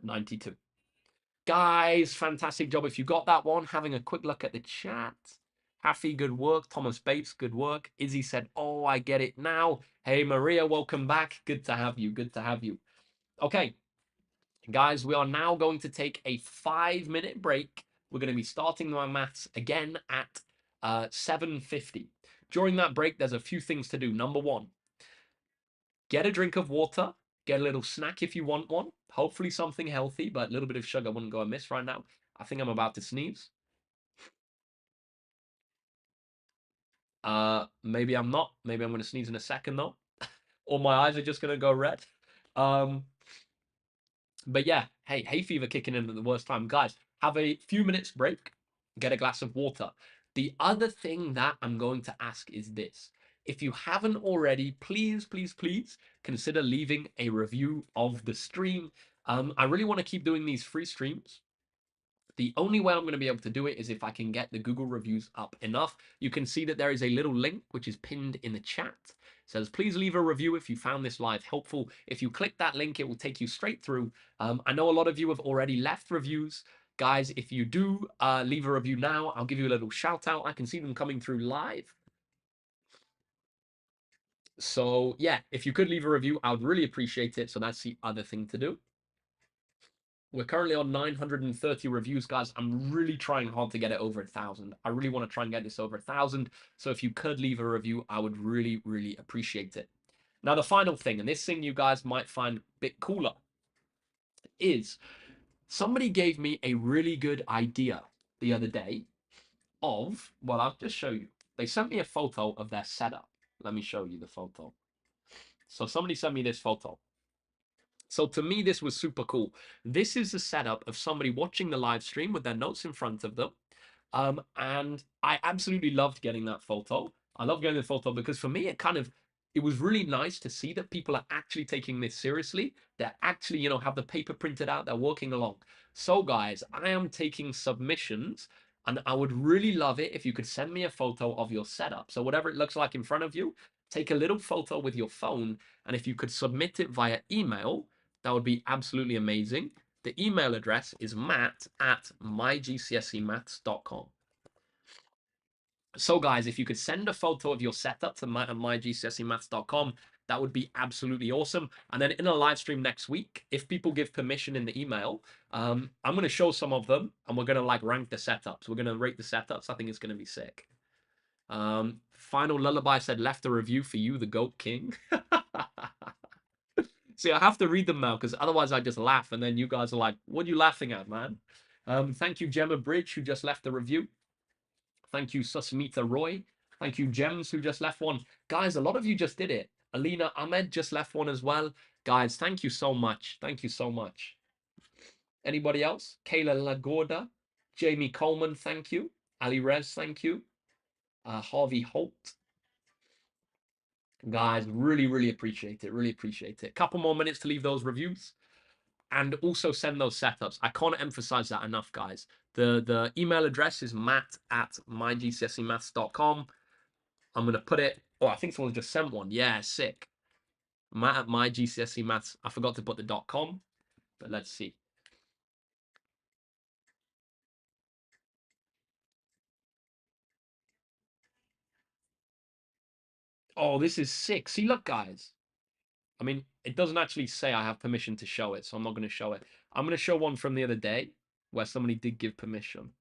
92. Guys, fantastic job. If you got that one, having a quick look at the chat. Happy, good work. Thomas Bates, good work. Izzy said, oh, I get it now. Hey, Maria, welcome back. Good to have you. Good to have you. Okay. Guys, we are now going to take a 5-minute break. We're going to be starting my maths again at 7:50. During that break, there's a few things to do. Number one, get a drink of water, get a little snack if you want one. Hopefully something healthy, but a little bit of sugar wouldn't go amiss right now. I think I'm about to sneeze. Maybe I'm not. Maybe I'm going to sneeze in a second though, or my eyes are just going to go red. Um, but yeah, hey, hay fever kicking in at the worst time. Guys, have a few minutes break, get a glass of water. The other thing that I'm going to ask is this. If you haven't already, please, please, please consider leaving a review of the stream. I really want to keep doing these free streams. The only way I'm going to be able to do it is if I can get the Google reviews up enough. You can see that there is a little link which is pinned in the chat. It says, please leave a review if you found this live helpful. If you click that link, it will take you straight through. I know a lot of you have already left reviews. Guys, if you do leave a review now, I'll give you a little shout out. I can see them coming through live. So yeah, if you could leave a review, I would really appreciate it. So that's the other thing to do. We're currently on 930 reviews, guys. I'm really trying hard to get it over 1,000. I really want to try and get this over 1,000. So if you could leave a review, I would really, really appreciate it. Now, the final thing, and this thing you guys might find a bit cooler, is somebody gave me a really good idea the other day of, well, I'll just show you. They sent me a photo of their setup. Let me show you the photo. So somebody sent me this photo. So to me, this was super cool. This is the setup of somebody watching the live stream with their notes in front of them. And I absolutely loved getting that photo. I love getting the photo because for me, it was really nice to see that people are actually taking this seriously. They're actually, have the paper printed out. They're working along. So guys, I am taking submissions and I would really love it if you could send me a photo of your setup. So whatever it looks like in front of you, take a little photo with your phone. And if you could submit it via email, that would be absolutely amazing. The email address is matt@mygcsemaths.com. So, guys, if you could send a photo of your setup to matt@mygcsemaths.com, that would be absolutely awesome. And then in a live stream next week, if people give permission in the email, I'm going to show some of them and we're going to like rank the setups. We're going to rate the setups. I think it's going to be sick. Final Lullaby said, left a review for you, the Goat King. See, I have to read them now because otherwise I just laugh and then you guys are like, what are you laughing at, man? Thank you, Gemma Bridge, who just left a review. Thank you, Susmita Roy. Thank you, Gems, who just left one. Guys, a lot of you just did it. Alina Ahmed just left one as well. Guys, thank you so much. Thank you so much. Anybody else? Kayla Lagorda, Jamie Coleman, thank you. Ali Rez, thank you. Harvey Holt. Guys, really, really appreciate it. Really appreciate it. Couple more minutes to leave those reviews and also send those setups. I can't emphasize that enough, guys. The email address is matt@mygcsemaths.com. I'm gonna put it. Oh, I think someone just sent one. Yeah, sick. Matt@mygcsemaths. I forgot to put the .com, but let's see. Oh, this is sick. See, look, guys. I mean, it doesn't actually say I have permission to show it, so I'm not going to show it. I'm going to show one from the other day where somebody did give permission.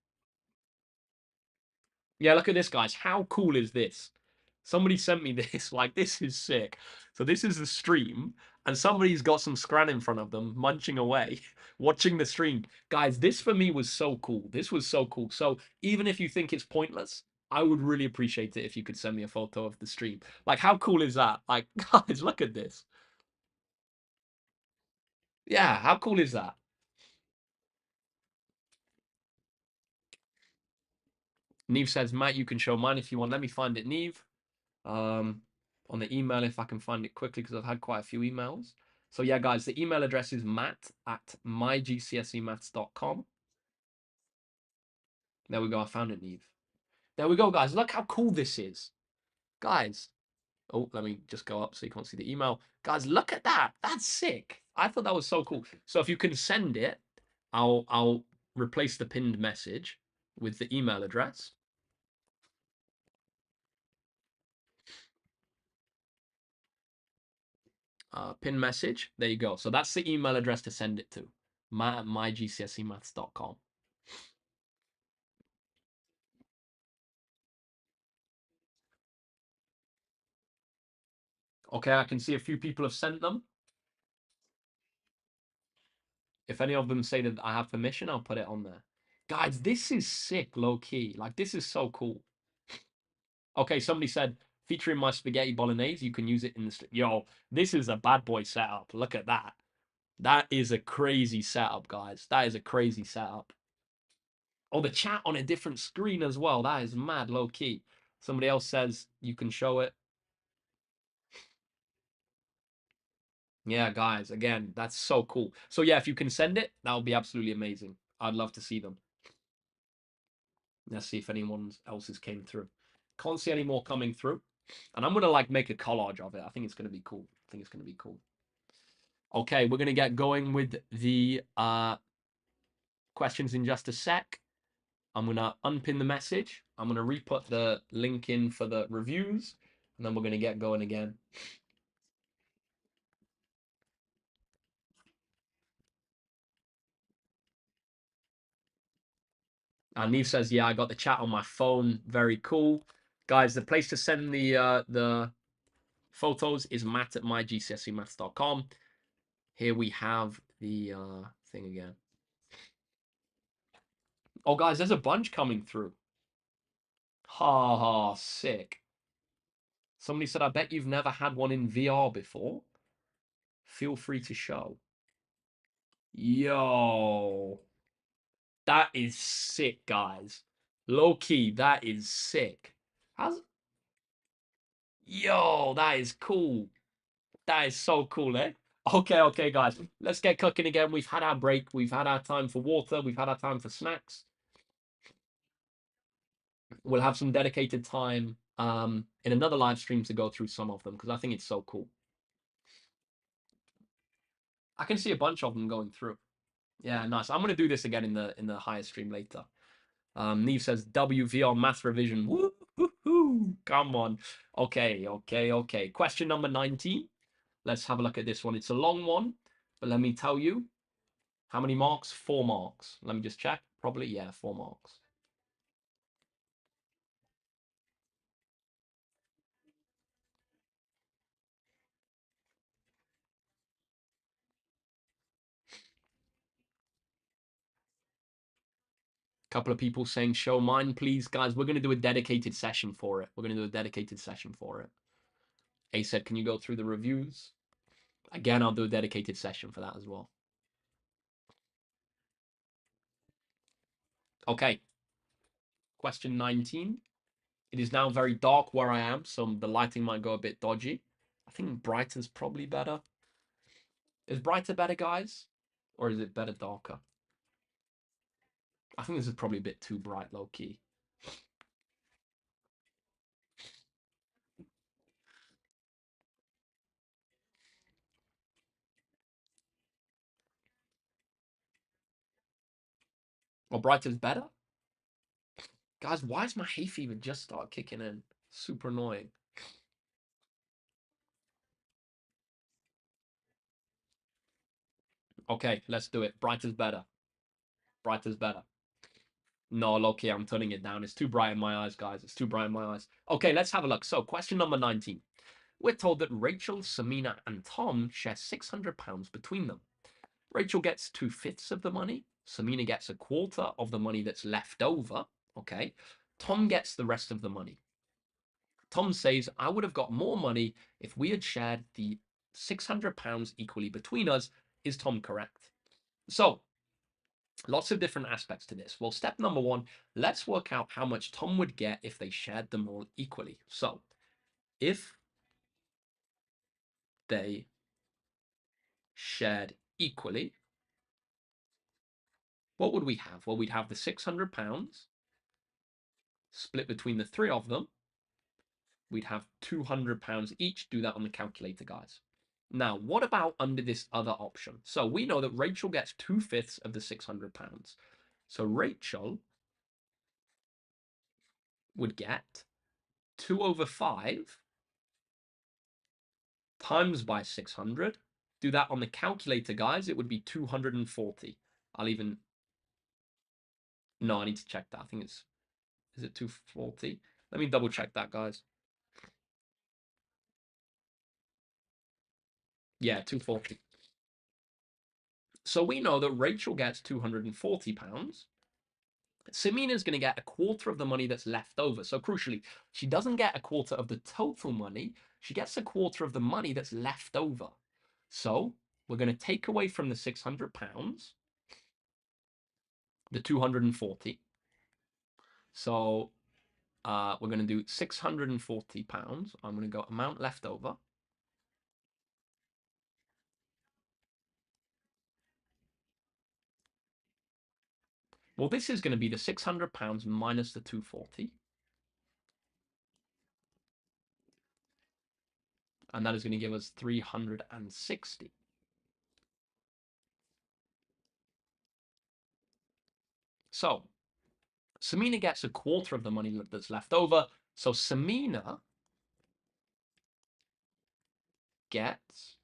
Yeah, look at this, guys. How cool is this? Somebody sent me this. Like, this is sick. So this is the stream, and somebody's got some scran in front of them, munching away, watching the stream. Guys, this for me was so cool. This was so cool. So even if you think it's pointless, I would really appreciate it if you could send me a photo of the stream. Like, how cool is that? Like, guys, look at this. Yeah, how cool is that? Neve says, Matt, you can show mine if you want. Let me find it, Neve. On the email, if I can find it quickly, because I've had quite a few emails. So yeah, guys, the email address is matt@mygcsemaths.com. There we go. I found it, Neve. There we go, guys. Look how cool this is. Guys. Oh, let me just go up so you can't see the email. Guys, look at that. That's sick. I thought that was so cool. So if you can send it, I'll replace the pinned message with the email address. Pin message. There you go. So that's the email address to send it to. mygcsemaths.com. Okay, I can see a few people have sent them. If any of them say that I have permission, I'll put it on there. Guys, this is sick, low key. Like, this is so cool. Okay, somebody said, featuring my spaghetti bolognese, you can use it in the... Yo, this is a bad boy setup. Look at that. That is a crazy setup, guys. That is a crazy setup. Oh, the chat on a different screen as well. That is mad low key. Somebody else says you can show it. Yeah, guys, again, that's so cool. So yeah, if you can send it, that would be absolutely amazing. I'd love to see them. Let's see if anyone else's came through. Can't see any more coming through. And I'm gonna like make a collage of it. I think it's gonna be cool. I think it's gonna be cool. Okay, we're gonna get going with the questions in just a sec. I'm gonna unpin the message. I'm gonna re-put the link in for the reviews, and then we're gonna get going again. And Neve says, "Yeah, I got the chat on my phone. Very cool, guys. The place to send the photos is matt@mygcsemaths.com. Here we have the thing again. Oh, guys, there's a bunch coming through. Ha ha, sick. Somebody said, I bet you've never had one in VR before. Feel free to show. Yo, that is sick, guys. Low key, that is sick. How's... Yo, that is cool. That is so cool, eh? Okay, guys. Let's get cooking again. We've had our break. We've had our time for water. We've had our time for snacks. We'll have some dedicated time in another live stream to go through some of them because I think it's so cool. I can see a bunch of them going through. Yeah, nice. I'm gonna do this again in the higher stream later. Neve says WVR math revision. Woo-hoo-hoo. Come on. Okay. Question number 19. Let's have a look at this one. It's a long one, but let me tell you. How many marks? 4 marks. Let me just check. Probably, yeah, 4 marks. Couple of people saying show mine, please. Guys, we're going to do a dedicated session for it. We're going to do a dedicated session for it. A said, can you go through the reviews? Again, I'll do a dedicated session for that as well. Okay. Question 19. It is now very dark where I am, so the lighting might go a bit dodgy. I think brighter's probably better. Is brighter better, guys? Or is it better darker? I think this is probably a bit too bright, low-key. Or brighter's better? Guys, why is my hay fever just start kicking in? Super annoying. Okay, let's do it. Brighter's better. Brighter's better. No, low-key, I'm turning it down. It's too bright in my eyes, guys. It's too bright in my eyes. Okay, let's have a look. So, question number 19. We're told that Rachel, Samina, and Tom share £600 between them. Rachel gets 2/5 of the money. Samina gets a quarter of the money that's left over. Okay. Tom gets the rest of the money. Tom says, I would have got more money if we had shared the £600 equally between us. Is Tom correct? So, lots of different aspects to this. Well, step number 1, let's work out how much Tom would get if they shared them all equally. So, if they shared equally, what would we have? Well, we'd have the £600 split between the 3 of them. We'd have £200 each. Do that on the calculator, guys. Now, what about under this other option? So we know that Rachel gets 2/5 of the £600. So Rachel would get 2/5 times by 600. Do that on the calculator, guys. It would be 240. I'll even... No, I need to check that. I think it's... Is it 240? Let me double check that, guys. Yeah, 240. So we know that Rachel gets £240. Samina's going to get a quarter of the money that's left over. So crucially, she doesn't get a quarter of the total money. She gets a quarter of the money that's left over. So we're going to take away from the £600, the 240. So we're going to do £640. I'm going to go amount left over. Well, this is going to be the £600 minus the 240. And that is going to give us 360. So Samina gets a quarter of the money that's left over. So Samina gets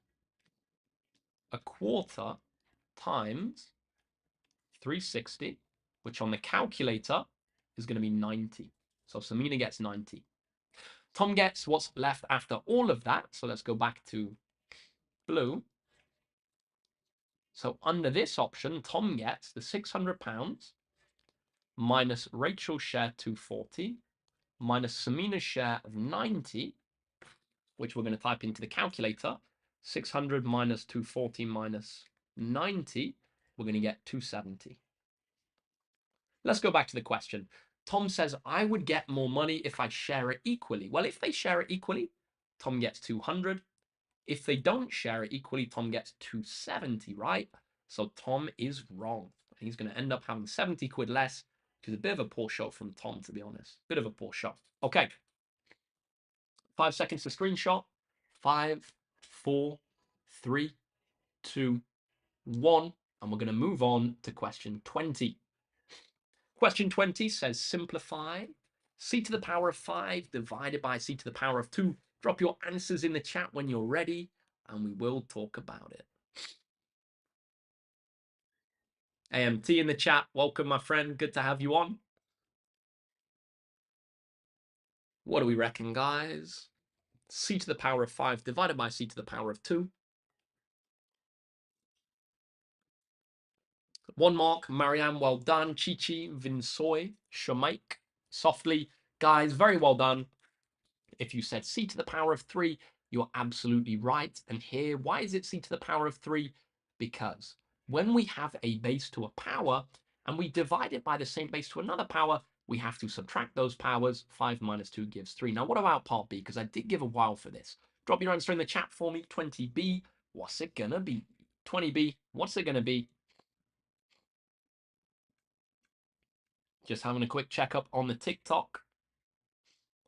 a quarter times 360, which on the calculator is going to be 90. So Samina gets 90. Tom gets what's left after all of that. So let's go back to blue. So under this option, Tom gets the £600 minus Rachel's share 240 minus Samina's share of 90, which we're going to type into the calculator. 600 minus 240 minus 90, we're going to get 270. Let's go back to the question. Tom says, I would get more money if I share it equally. Well, if they share it equally, Tom gets 200. If they don't share it equally, Tom gets 270, right? So Tom is wrong. He's going to end up having 70 quid less, which is a bit of a poor show from Tom, to be honest. Bit of a poor show. Okay. 5 seconds to screenshot. 5, 4, 3, 2, 1. And we're going to move on to question 20. Question 20 says simplify c to the power of 5 divided by c to the power of 2. Drop your answers in the chat when you're ready, and we will talk about it. AMT in the chat. Welcome, my friend. Good to have you on. What do we reckon, guys? C to the power of 5 divided by c to the power of 2. 1 mark. Marianne, well done. Chichi, Vinsoy, Shamaik, softly. Guys, very well done. If you said c to the power of 3, you're absolutely right. And here, why is it c to the power of 3? Because when we have a base to a power and we divide it by the same base to another power, we have to subtract those powers. 5 minus 2 gives 3. Now, what about part B? Because I did give a while for this. Drop your answer in the chat for me. 20B, what's it going to be? 20B, what's it going to be? Just having a quick checkup on the TikTok.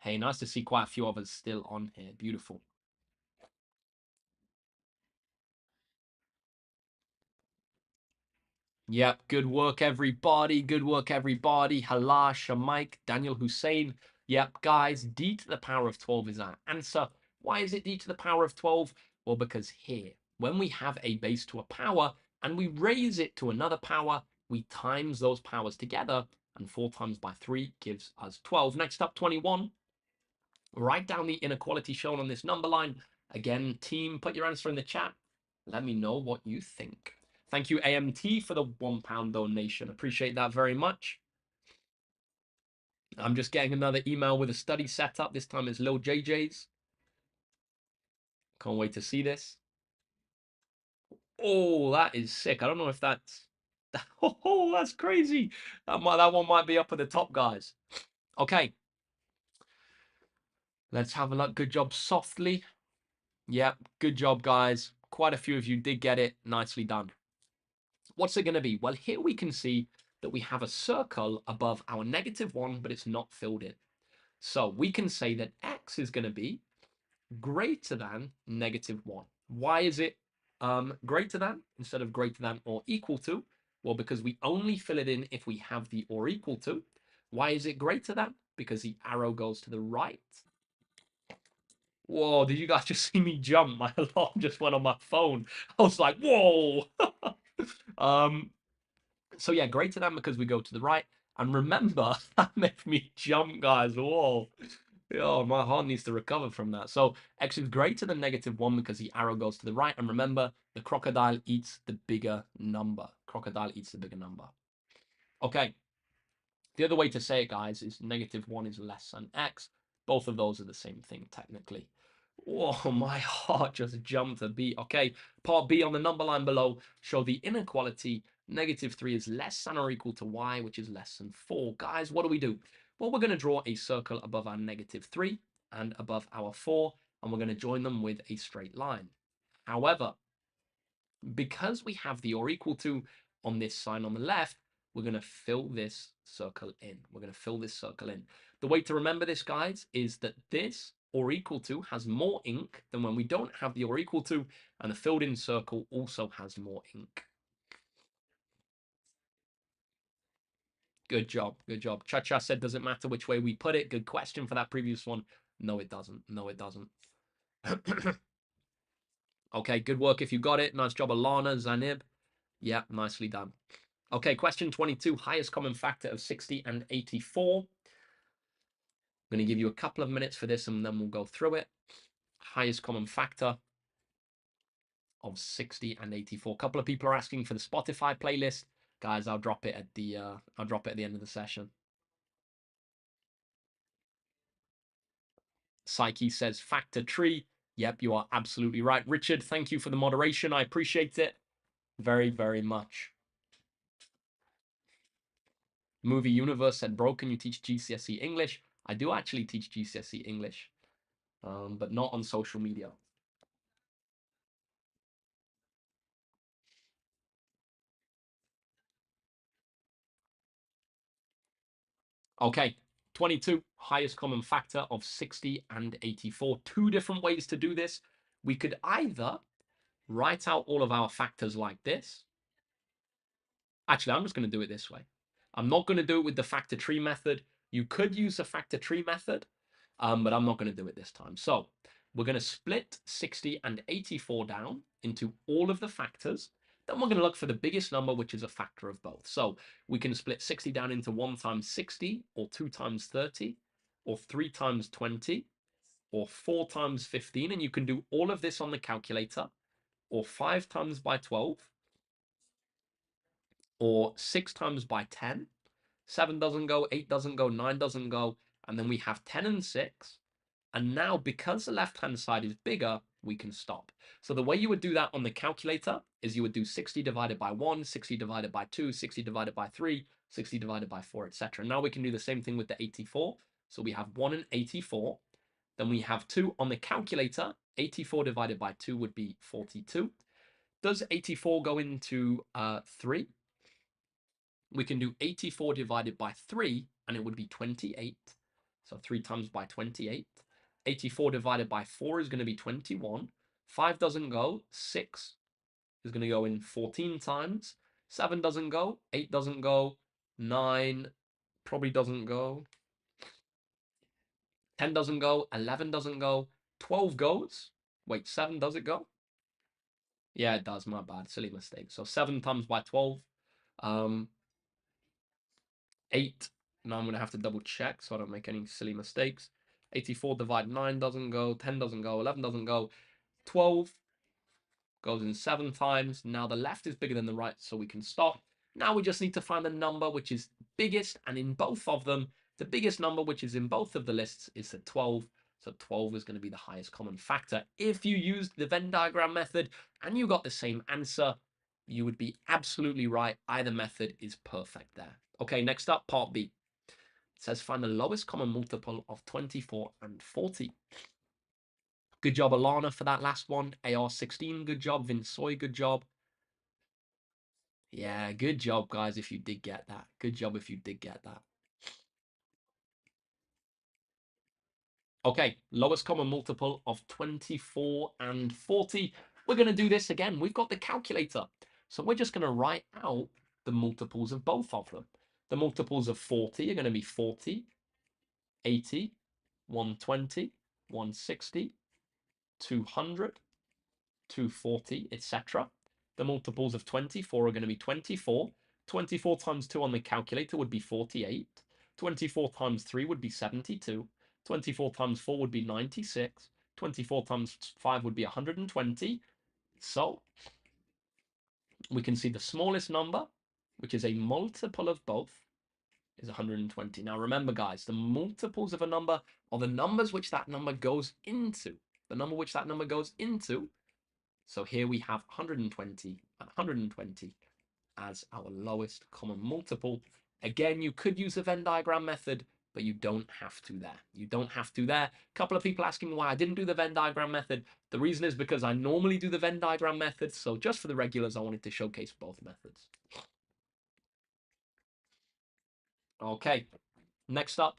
Hey, nice to see quite a few of us still on here. Beautiful. Yep, good work, everybody. Good work, everybody. Halash, Mike, Daniel Hussein. Yep, guys, d to the power of 12 is our answer. Why is it d to the power of 12? Well, because here, when we have a base to a power and we raise it to another power, we times those powers together, and 4 times by 3 gives us 12. Next up, 21. Write down the inequality shown on this number line. Again, team, put your answer in the chat. Let me know what you think. Thank you, AMT, for the £1 donation. Appreciate that very much. I'm just getting another email with a study set up. This time it's Lil JJ's. Can't wait to see this. Oh, that is sick. I don't know if that's... Oh, that's crazy. That one might be up at the top, guys. Okay. Let's have a look. Good job, softly. Yep, good job, guys. Quite a few of you did get it. Nicely done. What's it going to be? Well, here we can see that we have a circle above our -1, but it's not filled in. So we can say that x is going to be greater than -1. Why is it greater than instead of greater than or equal to? Well, because we only fill it in if we have the or equal to. Why is it greater than? Because the arrow goes to the right. Whoa, did you guys just see me jump? My alarm just went on my phone. I was like, whoa. So yeah, greater than because we go to the right. And remember, that made me jump, guys. Whoa. Oh, my heart needs to recover from that. So x is greater than -1 because the arrow goes to the right. And remember, the crocodile eats the bigger number. Crocodile eats the bigger number. Okay. The other way to say it, guys, is -1 is less than x. Both of those are the same thing, technically. Oh, my heart just jumped a beat. Okay, part B on the number line below, show the inequality. -3 is less than or equal to y, which is less than 4. Guys, what do? Well, we're going to draw a circle above our -3 and above our 4, and we're going to join them with a straight line. However, because we have the or equal to on this sign on the left, we're going to fill this circle in. We're going to fill this circle in. The way to remember this, guys, is that this or equal to has more ink than when we don't have the or equal to, and the filled in circle also has more ink. Good job. Good job. Cha-Cha said, does it matter which way we put it? Good question for that previous one. No, it doesn't. No, it doesn't. Okay, good work if you got it. Nice job, Alana, Zanib. Yeah, nicely done. Okay, question 22, highest common factor of 60 and 84. I'm going to give you a couple of minutes for this and then we'll go through it. Highest common factor of 60 and 84. A couple of people are asking for the Spotify playlist. Guys, I'll drop it at the end of the session. Psyche says factor tree. Yep, you are absolutely right. Richard, thank you for the moderation. I appreciate it very, very much. Movie Universe said, bro, can you teach GCSE English? I do actually teach GCSE English, but not on social media. Okay, 22, highest common factor of 60 and 84. Two different ways to do this. We could either write out all of our factors like this. Actually, I'm just going to do it this way. I'm not going to do it with the factor tree method. You could use the factor tree method, but I'm not going to do it this time. So we're going to split 60 and 84 down into all of the factors. Then we're going to look for the biggest number, which is a factor of both. So we can split 60 down into 1 times 60, or 2 times 30, or 3 times 20, or 4 times 15. And you can do all of this on the calculator, or 5 times by 12, or 6 times by 10. 7 doesn't go, 8 doesn't go, 9 doesn't go. And then we have 10 and 6. And now, because the left-hand side is bigger, we can stop. So the way you would do that on the calculator is you would do 60 divided by 1, 60 divided by 2, 60 divided by 3, 60 divided by 4, etc. Now we can do the same thing with the 84. So we have 1 and 84. Then we have 2 on the calculator. 84 divided by 2 would be 42. Does 84 go into 3? We can do 84 divided by 3, and it would be 28. So 3 times by 28. 84 divided by 4 is going to be 21. 5 doesn't go. 6 is going to go in 14 times. 7 doesn't go. 8 doesn't go. 9 probably doesn't go. 10 doesn't go. 11 doesn't go. 12 goes. Wait, 7, does it go? Yeah, it does. My bad. Silly mistake. So 7 times by 12. 8. Now I'm going to have to double check so I don't make any silly mistakes. 84 divided 9 doesn't go. 10 doesn't go. 11 doesn't go. 12 goes in 7 times. Now the left is bigger than the right, so we can stop. Now we just need to find the number which is biggest, and in both of them, the biggest number which is in both of the lists is the 12. So 12 is going to be the highest common factor. If you used the Venn diagram method and you got the same answer, you would be absolutely right. Either method is perfect there. Okay, next up, part B. It says find the lowest common multiple of 24 and 40. Good job, Alana, for that last one. AR16, good job. Vinsoy, good job. Yeah, good job, guys, if you did get that. Good job if you did get that. Okay, lowest common multiple of 24 and 40. We're going to do this again. We've got the calculator. So we're just going to write out the multiples of both of them. The multiples of 40 are going to be 40, 80, 120, 160, 200, 240, etc. The multiples of 24 are going to be 24. 24 times 2 on the calculator would be 48. 24 times 3 would be 72. 24 times 4 would be 96. 24 times 5 would be 120. So we can see the smallest number, which is a multiple of both, is 120. Now remember, guys, the multiples of a number are the numbers which that number goes into. The number which that number goes into. So here we have 120 and 120 as our lowest common multiple. Again, you could use the Venn diagram method, but you don't have to there. You don't have to there. A couple of people asking why I didn't do the Venn diagram method. The reason is because I normally do the Venn diagram method. So just for the regulars, I wanted to showcase both methods. Okay, next up.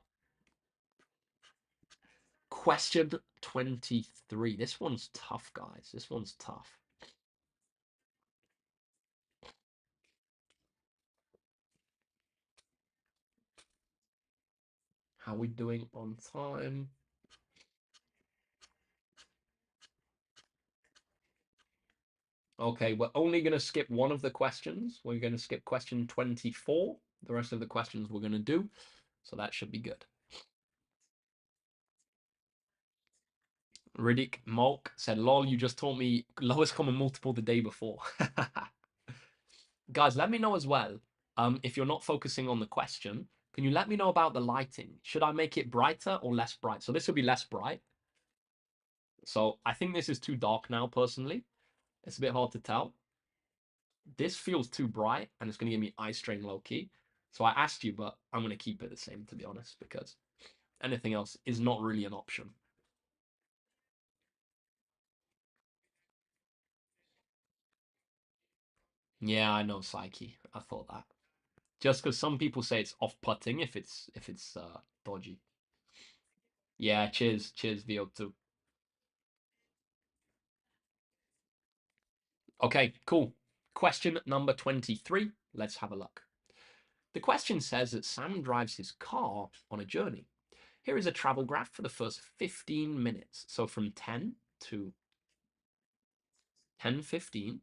Question 23. This one's tough, guys. This one's tough. How are we doing on time? Okay, we're only going to skip one of the questions. We're going to skip question 24. The rest of the questions we're going to do. So that should be good. Riddick Mulk said, lol, you just taught me lowest common multiple the day before. Guys, let me know as well. If you're not focusing on the question, can you let me know about the lighting? Should I make it brighter or less bright? So this will be less bright. So I think this is too dark now, personally. It's a bit hard to tell. This feels too bright, and it's going to give me eye strain low-key. So I asked you, but I'm going to keep it the same, to be honest, because anything else is not really an option. Yeah, I know, Psyche. I thought that. Just because some people say it's off-putting if it's dodgy. Yeah, cheers, VO2. Okay, cool. Question number 23. Let's have a look. The question says that Sam drives his car on a journey. Here is a travel graph for the first 15 minutes. So from 10 to 10:15,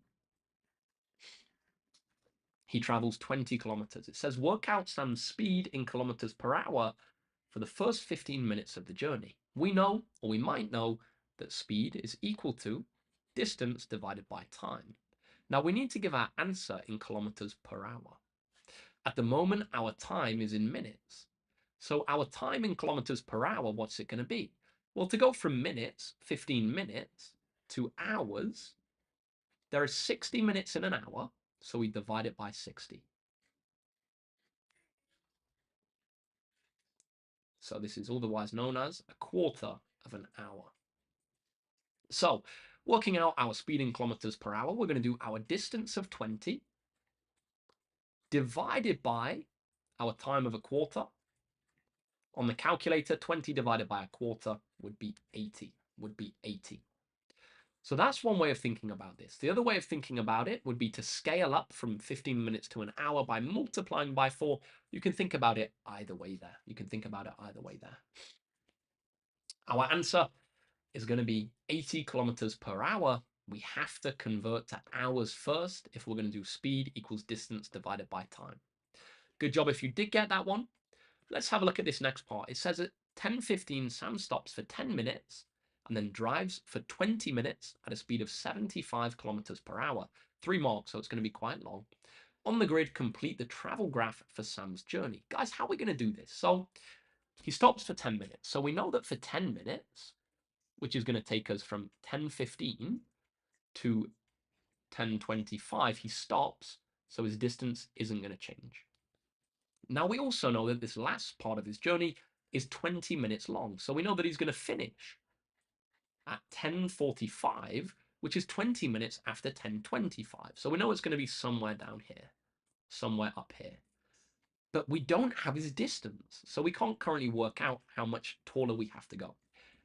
he travels 20 kilometers. It says work out Sam's speed in kilometers per hour for the first 15 minutes of the journey. We know, or we might know, that speed is equal to distance divided by time. Now we need to give our answer in kilometers per hour. At the moment, our time is in minutes. So our time in kilometers per hour, what's it going to be? Well, to go from minutes, 15 minutes, to hours, there are 60 minutes in an hour, so we divide it by 60. So this is otherwise known as a quarter of an hour. So working out our speed in kilometers per hour, we're going to do our distance of 20 divided by our time of a quarter. On the calculator, 20 divided by a quarter would be 80. So that's one way of thinking about this. The other way of thinking about it would be to scale up from 15 minutes to an hour by multiplying by 4. You can think about it either way there. Our answer is going to be 80 kilometers per hour. We have to convert to hours first if we're going to do speed equals distance divided by time. Good job if you did get that one. Let's have a look at this next part. It says at 10:15, Sam stops for 10 minutes and then drives for 20 minutes at a speed of 75 kilometers per hour. 3 marks, so it's going to be quite long. On the grid, complete the travel graph for Sam's journey. Guys, how are we going to do this? So he stops for 10 minutes. So we know that for 10 minutes, which is going to take us from 10:15 to 10:25, he stops, so his distance isn't going to change. Now, we also know that this last part of his journey is 20 minutes long. So we know that he's going to finish at 10:45, which is 20 minutes after 10:25. So we know it's going to be somewhere down here, somewhere up here. But we don't have his distance. So we can't currently work out how much taller we have to go.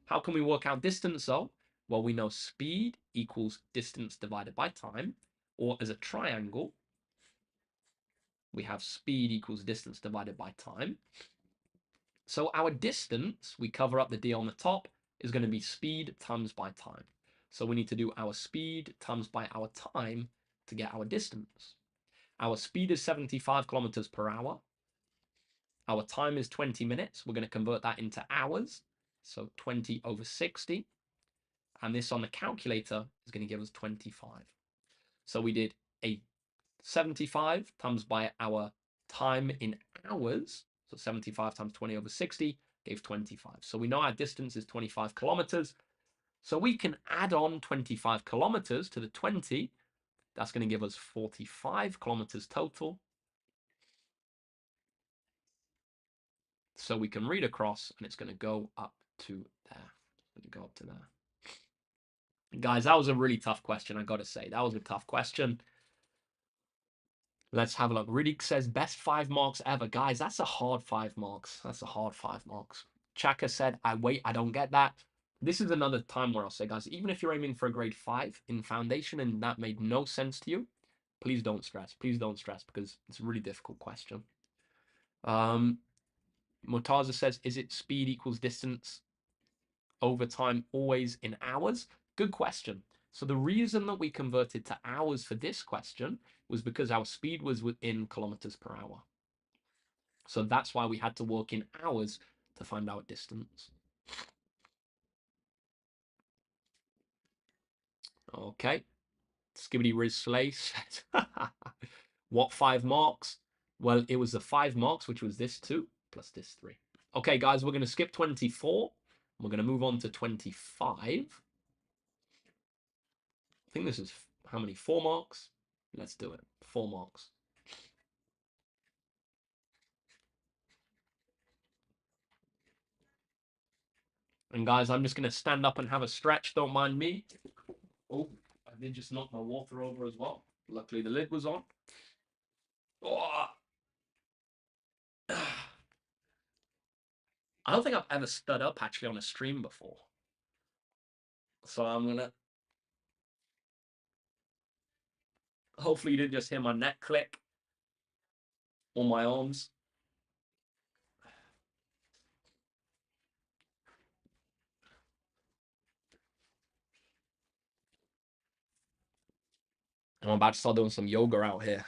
How can we work out distance though? Well, we know speed equals distance divided by time, or as a triangle, we have speed equals distance divided by time. So our distance, we cover up the d on the top, is going to be speed times by time. So we need to do our speed times by our time to get our distance. Our speed is 75 kilometers per hour. Our time is 20 minutes. We're going to convert that into hours. So 20 over 60. And this on the calculator is going to give us 25. So we did a 75 times by our time in hours. So 75 times 20 over 60 gave 25. So we know our distance is 25 kilometers. So we can add on 25 kilometers to the 20. That's going to give us 45 kilometers total. So we can read across, and it's going to go up to there. It's going to go up to there. Guys, that was a really tough question, I got to say. That was a tough question. Let's have a look. Riddick says, best 5 marks ever. Guys, that's a hard 5 marks. That's a hard 5 marks. Chaka said, I don't get that. This is another time where I'll say, guys, even if you're aiming for a grade 5 in foundation and that made no sense to you, please don't stress. Please don't stress because it's a really difficult question. Murtaza says, is it speed equals distance over time always in hours? Good question. So the reason that we converted to hours for this question was because our speed was within kilometers per hour. So that's why we had to work in hours to find our distance. Okay. Skibbity Riz Slay said, what 5 marks? Well, it was the 5 marks, which was this 2 plus this 3. Okay, guys, we're going to skip 24. We're going to move on to 25. I think this is how many? 4 marks? Let's do it. 4 marks. And guys, I'm just going to stand up and have a stretch. Don't mind me. Oh, I did just knock my water over as well. Luckily, the lid was on. Oh. I don't think I've ever stood up actually on a stream before. So I'm going to... Hopefully you didn't just hear my neck click or my arms. I'm about to start doing some yoga out here.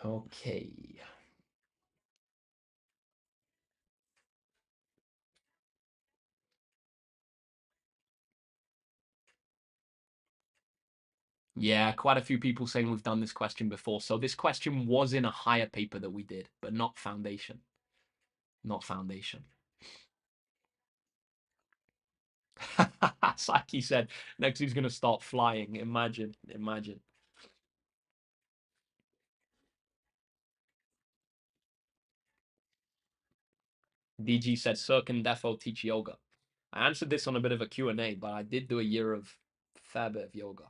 Okay. Yeah, quite a few people saying we've done this question before. So this question was in a higher paper that we did, but not foundation. Not foundation. Saki said, next he's going to start flying. Imagine, imagine. DG said, Sir, can defo teach yoga? I answered this on a bit of a Q&A, but I did do a year of fair bit of yoga.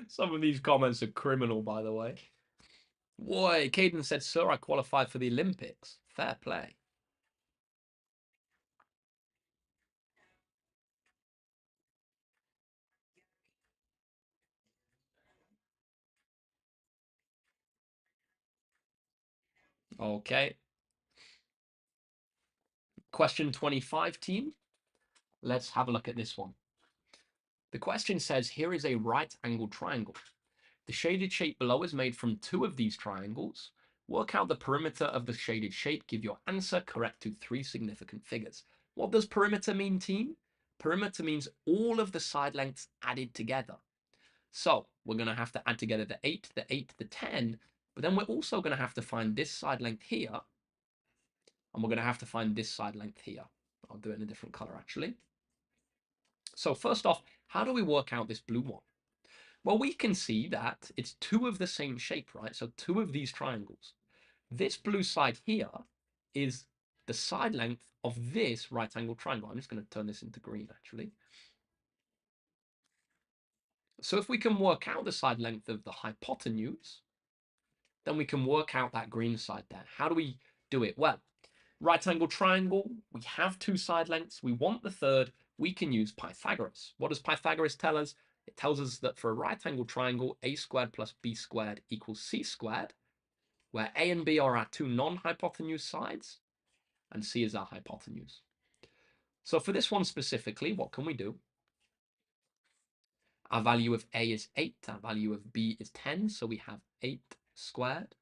Some of these comments are criminal, by the way. Boy, Caden said, Sir, I qualified for the Olympics. Fair play. Okay. Question 25, team. Let's have a look at this one. The question says, here is a right-angled triangle. The shaded shape below is made from 2 of these triangles. Work out the perimeter of the shaded shape. Give your answer correct to 3 significant figures. What does perimeter mean, team? Perimeter means all of the side lengths added together. So we're going to have to add together the 8, the 8, the 10, but then we're also going to have to find this side length here, and we're going to have to find this side length here. I'll do it in a different color, actually. So first off, how do we work out this blue one? Well, we can see that it's 2 of the same shape, right? So 2 of these triangles. This blue side here is the side length of this right angle triangle. I'm just going to turn this into green, actually. So if we can work out the side length of the hypotenuse, then we can work out that green side there. How do we do it? Well, Right angle triangle, we have two side lengths. We want the third. We can use Pythagoras. What does Pythagoras tell us? It tells us that for a right angle triangle, a squared plus b squared equals c squared, where a and b are our two non-hypotenuse sides, and c is our hypotenuse. So for this one specifically, what can we do? Our value of a is 8, our value of b is 10, so we have 8 squared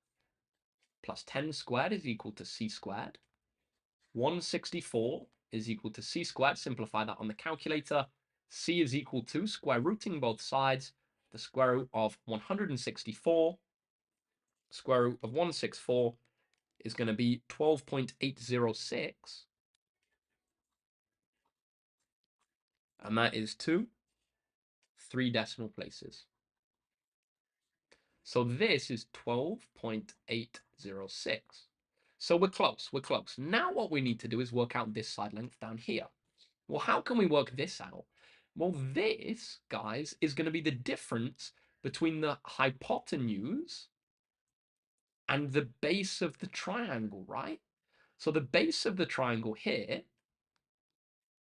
plus 10 squared is equal to c squared. 164 is equal to c squared. Simplify that on the calculator. C is equal to, square rooting both sides, the square root of 164. Square root of 164 is going to be 12.806. And that is 3 decimal places. So this is 12.806. So we're close, we're close. Now what we need to do is work out this side length down here. Well, how can we work this out? Well, this, guys, is going to be the difference between the hypotenuse and the base of the triangle, right? So the base of the triangle here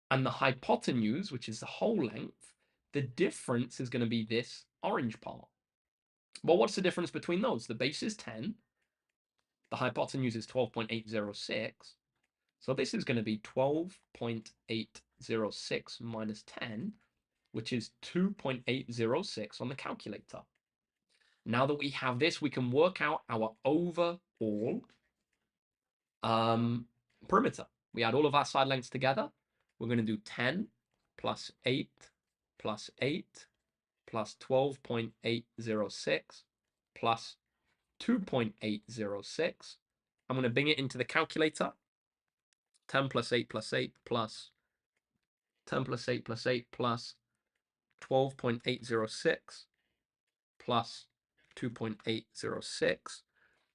and the hypotenuse, which is the whole length, the difference is going to be this orange part. Well, what's the difference between those? The base is 10. The hypotenuse is 12.806. So this is going to be 12.806 minus 10, which is 2.806 on the calculator. Now that we have this, we can work out our overall perimeter. We add all of our side lengths together. We're going to do 10 plus 8 plus 8 plus 12.806 plus 2.806. I'm going to bring it into the calculator. 10 plus 8 plus 8 plus 10 plus 8 plus 8 plus 12.806 plus 2.806.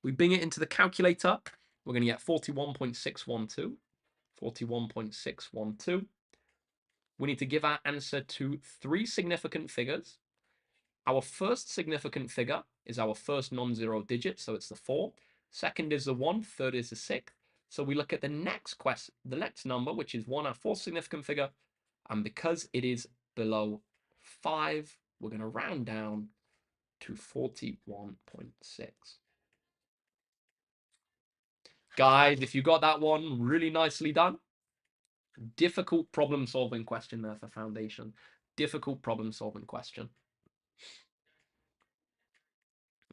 We bring it into the calculator. We're going to get 41.612. 41.612. We need to give our answer to 3 significant figures. Our first significant figure is our first non-zero digit, so it's the 4. Second is the 1. Third is the 6. So we look at the next number, which is 1, our fourth significant figure. And because it is below 5, we're going to round down to 41.6. Guys, if you got that one, really nicely done. Difficult problem-solving question there for foundation. Difficult problem-solving question.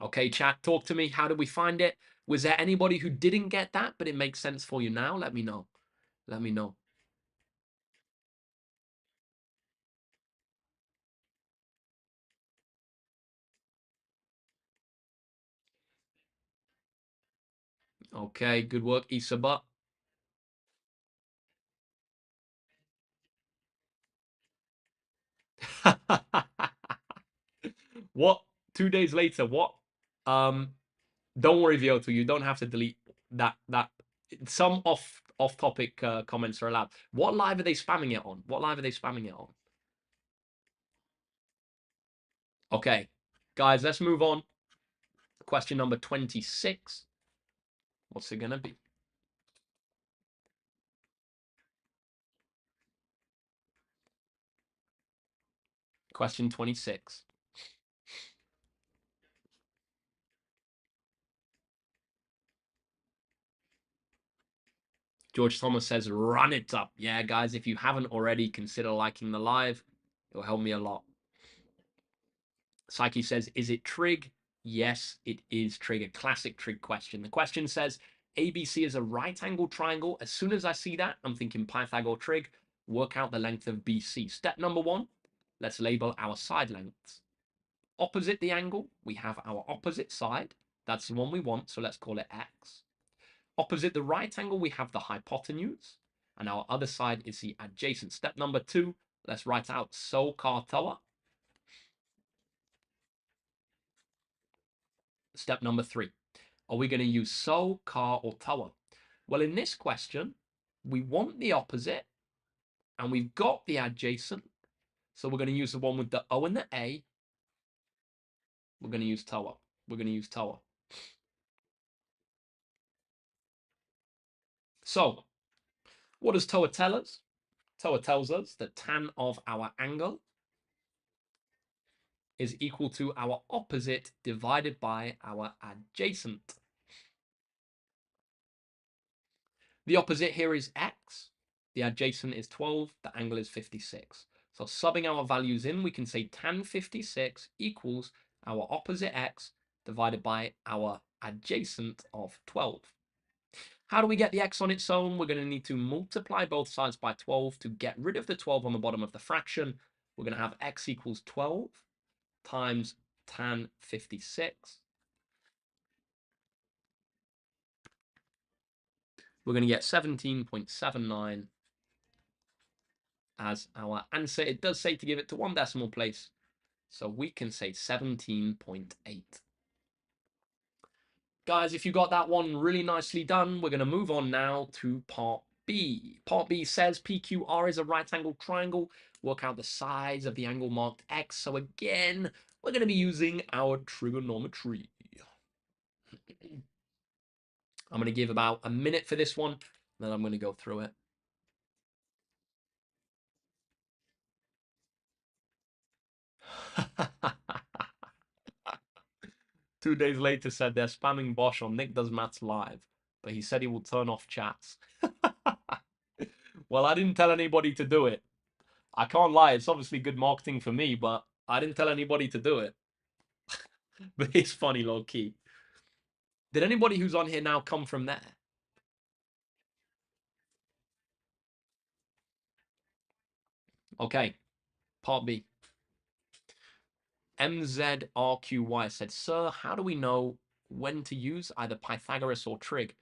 Okay, chat, talk to me. How did we find it? Was there anybody who didn't get that, but it makes sense for you now? Let me know. Let me know. Okay, good work, Isaba. What? 2 days later, what? Don't worry, Vioto, you don't have to delete that. Some off-topic comments are allowed. What live are they spamming it on? What live are they spamming it on? Okay, guys, let's move on. Question number 26. What's it gonna be? Question 26. George Thomas says, run it up. Yeah, guys, if you haven't already, consider liking the live. It will help me a lot. Psyche says, is it trig? Yes, it is trig. A classic trig question. The question says, ABC is a right angle triangle. As soon as I see that, I'm thinking Pythagoras trig. Work out the length of BC. Step number 1, let's label our side lengths. Opposite the angle, we have our opposite side. That's the one we want, so let's call it X. Opposite the right angle, we have the hypotenuse, and our other side is the adjacent. Step number 2, let's write out so car toa. Step number 3, are we going to use so, car, or toa? Well, in this question, we want the opposite, and we've got the adjacent, so we're going to use the one with the O and the A. We're going to use toa. We're going to use toa. So, what does TOA tell us? TOA tells us that tan of our angle is equal to our opposite divided by our adjacent. The opposite here is x. The adjacent is 12. The angle is 56. So subbing our values in, we can say tan 56 equals our opposite x divided by our adjacent of 12. How do we get the x on its own? We're going to need to multiply both sides by 12 to get rid of the 12 on the bottom of the fraction. We're going to have x equals 12 times tan 56. We're going to get 17.79 as our answer. It does say to give it to one decimal place, so we can say 17.8. Guys, if you got that one really nicely done, we're going to move on now to part B. Part B says PQR is a right angled triangle. Work out the size of the angle marked X. So again, we're going to be using our trigonometry. I'm going to give about a minute for this one, then I'm going to go through it. Two days later said they're spamming Bosch on Nick Does Maths Live, but he said he will turn off chats. Well, I didn't tell anybody to do it. I can't lie, it's obviously good marketing for me, but I didn't tell anybody to do it. But it's funny, low key. Did anybody who's on here now come from there? Okay, part B. MZRQY said, Sir, how do we know when to use either Pythagoras or trig?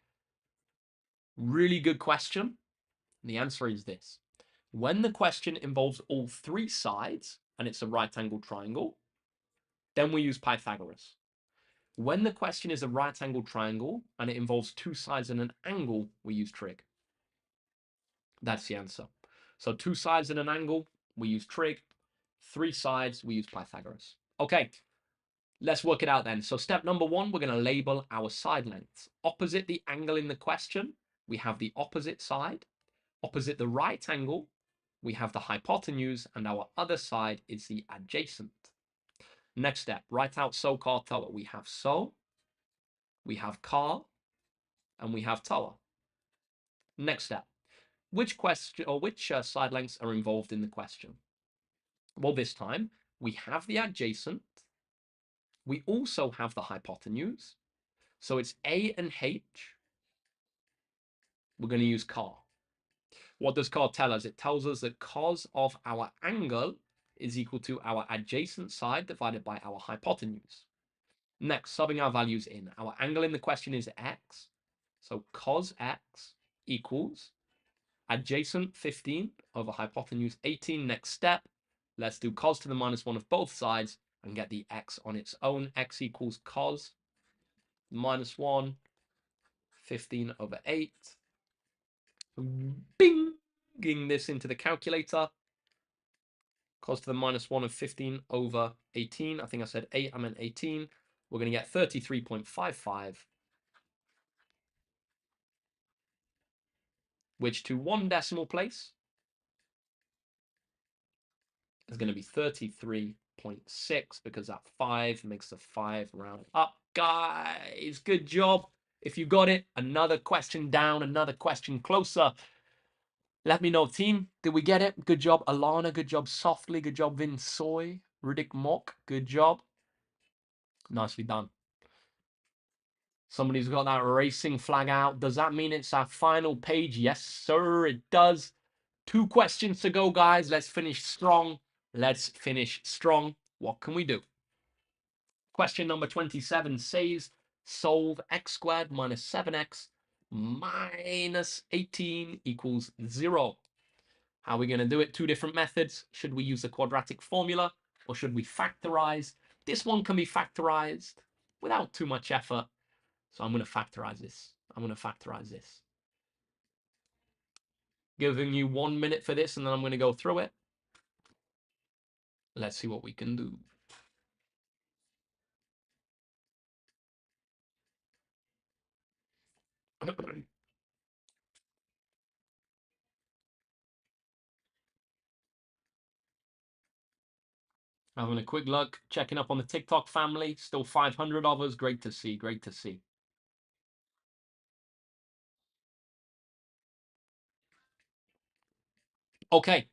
Really good question. The answer is this. When the question involves all three sides and it's a right angled triangle, then we use Pythagoras. When the question is a right angled triangle and it involves two sides and an angle, we use trig. That's the answer. So two sides and an angle, we use trig. Three sides, we use Pythagoras. Okay, let's work it out then. So step number one, we're going to label our side lengths. Opposite the angle in the question, we have the opposite side. Opposite the right angle, we have the hypotenuse, and our other side is the adjacent. Next step, write out so, car, toa. We have so, we have car, and we have toa. Next step, which question or which side lengths are involved in the question? Well, this time we have the adjacent. We also have the hypotenuse. So it's A and H. We're going to use car. What does car tell us? It tells us that cos of our angle is equal to our adjacent side divided by our hypotenuse. Next, subbing our values in. Our angle in the question is x. So cos x equals adjacent 15 over hypotenuse 18. Next step, let's do cos to the minus 1 of both sides and get the x on its own. X equals cos minus 1, 15 over 8. Binging this into the calculator. Cos to the minus 1 of 15 over 18. I think I said 8, I meant 18. We're going to get 33.55, which to one decimal place is going to be 33.6 because that 5 makes the 5 round up. Guys, good job. If you got it, another question down, another question closer. Let me know, team. Did we get it? Good job, Alana. Good job, Softly. Good job, Vinsoy. Riddick Mock. Good job. Nicely done. Somebody's got that racing flag out. Does that mean it's our final page? Yes, sir, it does. 2 questions to go, guys. Let's finish strong. Let's finish strong. What can we do? Question number 27 says, solve x squared minus 7x minus 18 equals 0. How are we going to do it? 2 different methods. Should we use the quadratic formula or should we factorize? This one can be factorized without too much effort. So I'm going to factorize this. Giving you 1 minute for this and then I'm going to go through it. Let's see what we can do. Having a quick look, checking up on the TikTok family. Still 500 of us. Great to see. Great to see. Okay,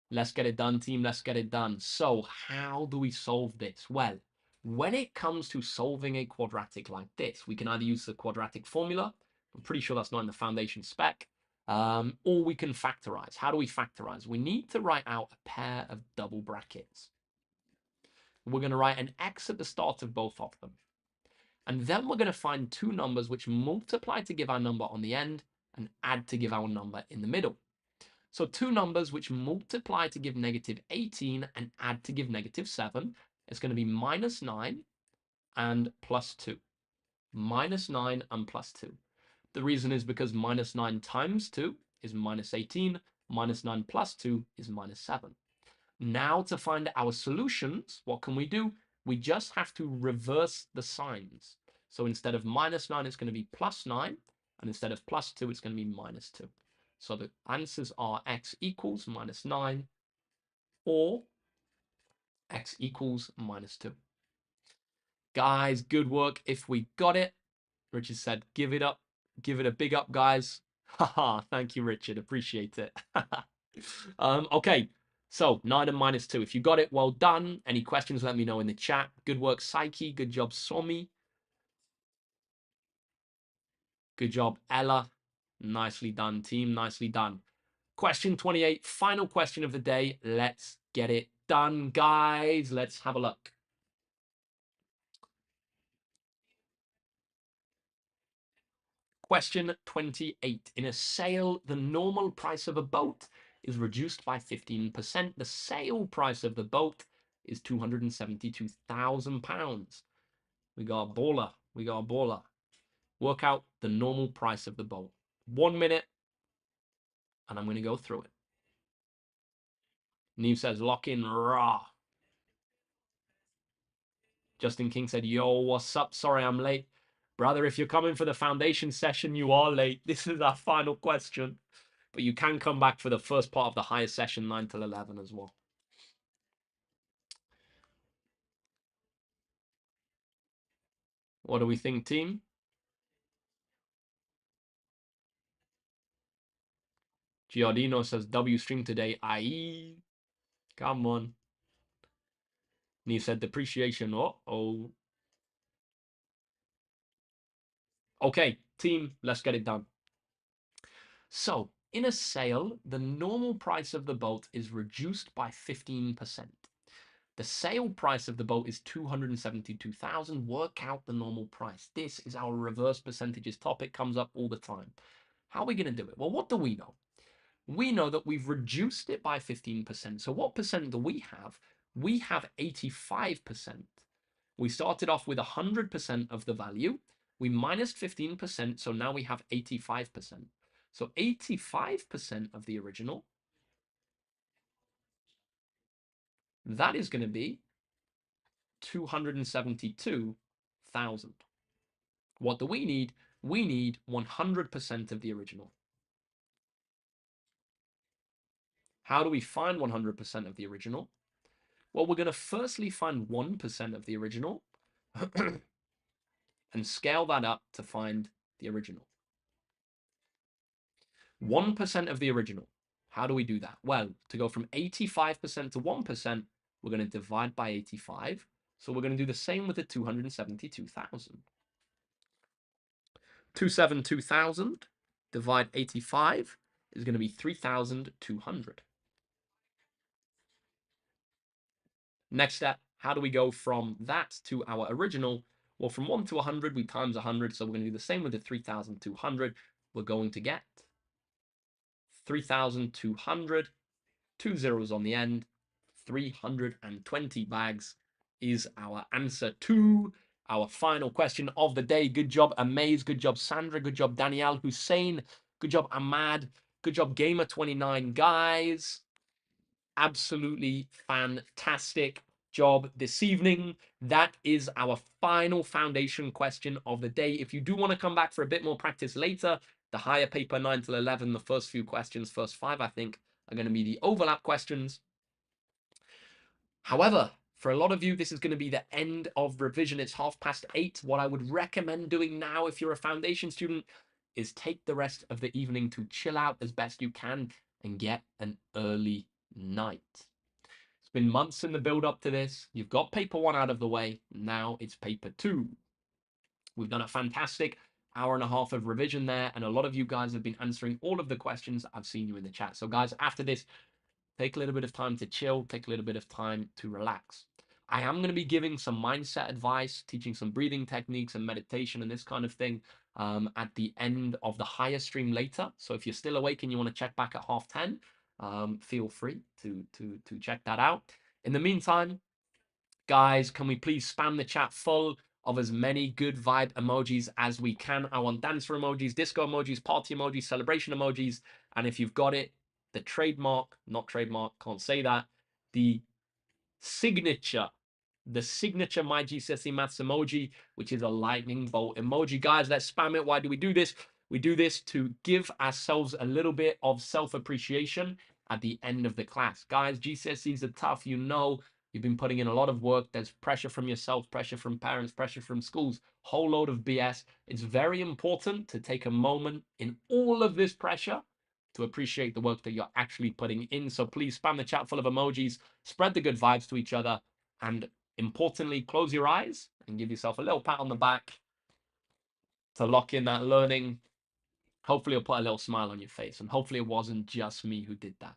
let's get it done, team. Let's get it done. So, how do we solve this? Well, when it comes to solving a quadratic like this, we can either use the quadratic formula. I'm pretty sure that's not in the foundation spec. Or we can factorize. How do we factorize? We need to write out a pair of double brackets. We're going to write an x at the start of both of them. And then we're going to find two numbers which multiply to give our number on the end and add to give our number in the middle. So two numbers which multiply to give negative 18 and add to give negative 7. It's going to be minus 9 and plus 2. Minus 9 and plus 2. The reason is because minus 9 times 2 is minus 18. Minus 9 plus 2 is minus 7. Now to find our solutions, what can we do? We just have to reverse the signs. So instead of minus 9, it's going to be plus 9. And instead of plus 2, it's going to be minus 2. So the answers are x equals minus 9 or x equals minus 2. Guys, good work. If we got it, Richard said, give it up. Give it a big up, guys. Haha, thank you, Richard. Appreciate it. Okay, so 9 and minus 2. If you got it, well done. Any questions, let me know in the chat. Good work, Psyche. Good job, Somi. Good job, Ella. Nicely done, team. Nicely done. Question 28, final question of the day. Let's get it done, guys. Let's have a look. Question 28. In a sale, the normal price of a boat is reduced by 15%. The sale price of the boat is £272,000. We got a baller. We got a baller. Work out the normal price of the boat. 1 minute, and I'm going to go through it. Neve says, lock in raw. Justin King said, yo, what's up? Sorry I'm late. Brother, if you're coming for the foundation session, you are late. This is our final question. But you can come back for the first part of the higher session, 9 till 11 as well. What do we think, team? Giardino says, W stream today, IE. Come on. Neve said, depreciation. Uh-oh. Okay, team, let's get it done. So, in a sale, the normal price of the boat is reduced by 15%. The sale price of the boat is 272,000. Work out the normal price. This is our reverse percentages topic, comes up all the time. How are we going to do it? Well, what do we know? We know that we've reduced it by 15%. So what percent do we have? We have 85%. We started off with 100% of the value. We minus 15%, so now we have 85%. So 85% of the original, that is going to be 272,000. What do we need? We need 100% of the original. How do we find 100% of the original? Well, we're going to firstly find 1% of the original and scale that up to find the original. 1% of the original. How do we do that? Well, to go from 85% to 1%, we're going to divide by 85. So we're going to do the same with the 272,000. 272,000 divide 85 is going to be 3,200. Next step, how do we go from that to our original? Well, from 1 to 100, we times 100. So we're going to do the same with the 3,200. We're going to get 3,200, 2 zeros on the end, 320 bags is our answer to our final question of the day. Good job, Amaze. Good job, Sandra. Good job, Danielle Hussein. Good job, Ahmad. Good job, Gamer29. Guys, absolutely fantastic job this evening. That is our final foundation question of the day. If you do want to come back for a bit more practice later, the higher paper 9 till 11, the first few questions, first 5, I think, are going to be the overlap questions. However, for a lot of you, this is going to be the end of revision. It's 8:30. What I would recommend doing now, if you're a foundation student, is take the rest of the evening to chill out as best you can and get an early night. It's been months in the build up to this. You've got paper one out of the way. Now it's paper two. We've done a fantastic hour and a half of revision there, and a lot of you guys have been answering all of the questions. I've seen you in the chat. So, guys, after this, take a little bit of time to chill, take a little bit of time to relax. I am going to be giving some mindset advice, teaching some breathing techniques and meditation and this kind of thing at the end of the higher stream later. So if you're still awake and you want to check back at 10:30, feel free to check that out. In the meantime, guys, can we please spam the chat full of as many good vibe emojis as we can? I want dancer emojis, disco emojis, party emojis, celebration emojis. And if you've got it, the trademark, not trademark, can't say that, the signature, the signature My GCSE Maths emoji, which is a lightning bolt emoji. Guys, let's spam it. Why do we do this? We do this to give ourselves a little bit of self-appreciation at the end of the class. Guys, GCSEs are tough. You know, you've been putting in a lot of work. There's pressure from yourself, pressure from parents, pressure from schools, whole load of BS. It's very important to take a moment in all of this pressure to appreciate the work that you're actually putting in. So please spam the chat full of emojis, spread the good vibes to each other, and importantly, close your eyes and give yourself a little pat on the back to lock in that learning. Hopefully, it'll put a little smile on your face, and hopefully, it wasn't just me who did that.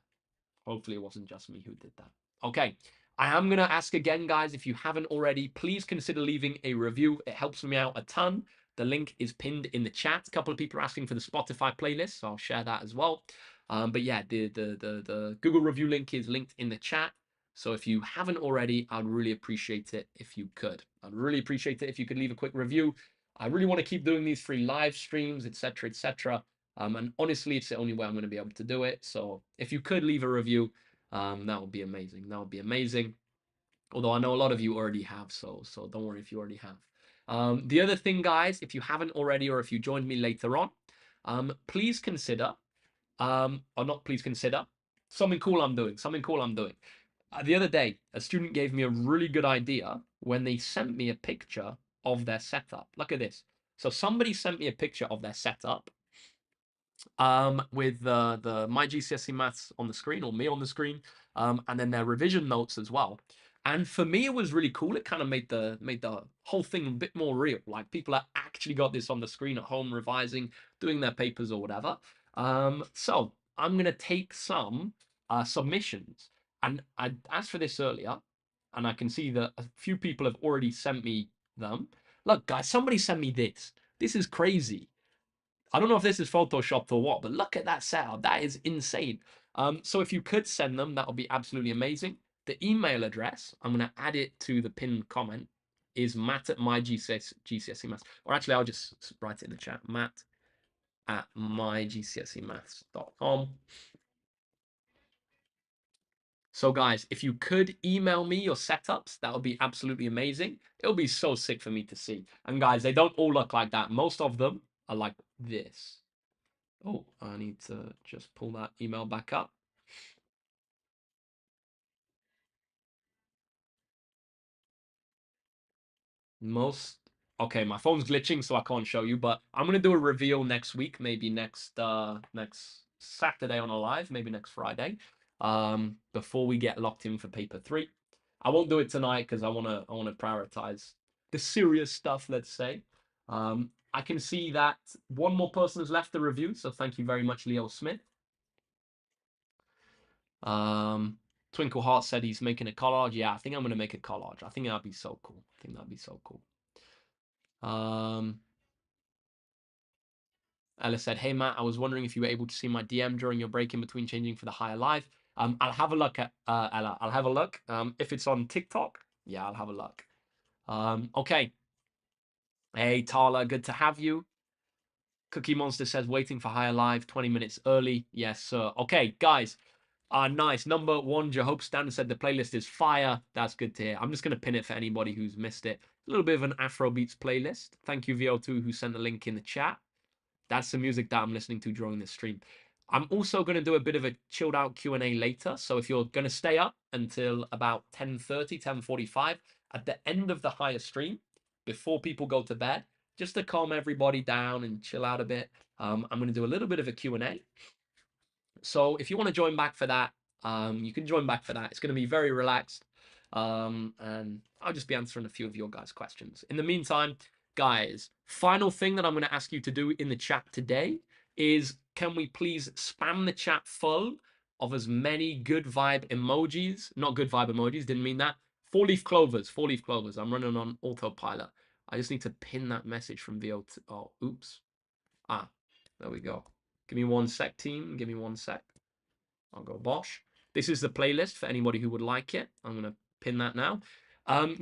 Hopefully, it wasn't just me who did that. Okay. I am going to ask again, guys, if you haven't already, please consider leaving a review. It helps me out a ton. The link is pinned in the chat. A couple of people are asking for the Spotify playlist, so I'll share that as well. But yeah, the Google review link is linked in the chat. So if you haven't already, I'd really appreciate it if you could. I'd really appreciate it if you could leave a quick review. I really want to keep doing these free live streams, etc., etc. And honestly, it's the only way I'm going to be able to do it. So if you could leave a review, that would be amazing. That would be amazing. Although I know a lot of you already have, so don't worry if you already have. The other thing, guys, if you haven't already, or if you joined me later on, please consider, or not please consider, something cool I'm doing. Something cool I'm doing. The other day, a student gave me a really good idea when they sent me a picture of their setup. Look at this. So somebody sent me a picture of their setup with the My GCSE Maths on the screen, or me on the screen, and then their revision notes as well. And for me, it was really cool. It kind of made the whole thing a bit more real. Like people are actually got this on the screen at home, revising, doing their papers or whatever. So I'm gonna take some submissions, and I asked for this earlier, and I can see that a few people have already sent me them. Look, guys, somebody sent me this. This is crazy. I don't know if this is photoshopped or what, but look at that setup. That is insane. So if you could send them, that would be absolutely amazing. The email address, I'm going to add it to the pinned comment, is matt at mygcsemaths. Or actually, I'll just write it in the chat. Matt at mygcsemaths.com. So guys, if you could email me your setups, that would be absolutely amazing. It'll be so sick for me to see. And guys, they don't all look like that. Most of them are like this. Oh, I need to just pull that email back up. Okay, my phone's glitching, so I can't show you, but I'm gonna do a reveal next week, maybe next Saturday on a live, maybe next Friday, before we get locked in for paper 3. I won't do it tonight because I wanna prioritize the serious stuff, let's say. I can see that one more person has left the review, so thank you very much, Leo Smith. Twinkle Heart said he's making a collage. Yeah, I think I'm gonna make a collage. I think that'd be so cool. I think that'd be so cool. Ella said, "Hey Matt, I was wondering if you were able to see my DM during your break in between changing for the higher live. I'll have a look at Ella. I'll have a look. If it's on TikTok, yeah, I'll have a look. Okay. Hey Tala, good to have you. Cookie Monster says waiting for higher live, 20 minutes early. Yes, sir. Okay, guys. Nice. Number one, Jehope Standard said the playlist is fire. That's good to hear. I'm just going to pin it for anybody who's missed it. A little bit of an Afrobeats playlist. Thank you, VO2, who sent the link in the chat. That's the music that I'm listening to during this stream. I'm also going to do a bit of a chilled out Q&A later. So if you're going to stay up until about 10:30, 10:45 at the end of the higher stream, before people go to bed, just to calm everybody down and chill out a bit, I'm going to do a little bit of a Q&A. So if you want to join back for that, you can join back for that. It's going to be very relaxed. And I'll just be answering a few of your guys' questions. In the meantime, guys, final thing that I'm going to ask you to do in the chat today is, can we please spam the chat full of as many good vibe emojis? Not good vibe emojis, didn't mean that. 4-leaf clovers, 4-leaf clovers. I'm running on autopilot. I just need to pin that message from VO2. Oh, oops. Ah, there we go. Give me one sec, team. Give me one sec. I'll go Bosch. This is the playlist for anybody who would like it. I'm going to pin that now.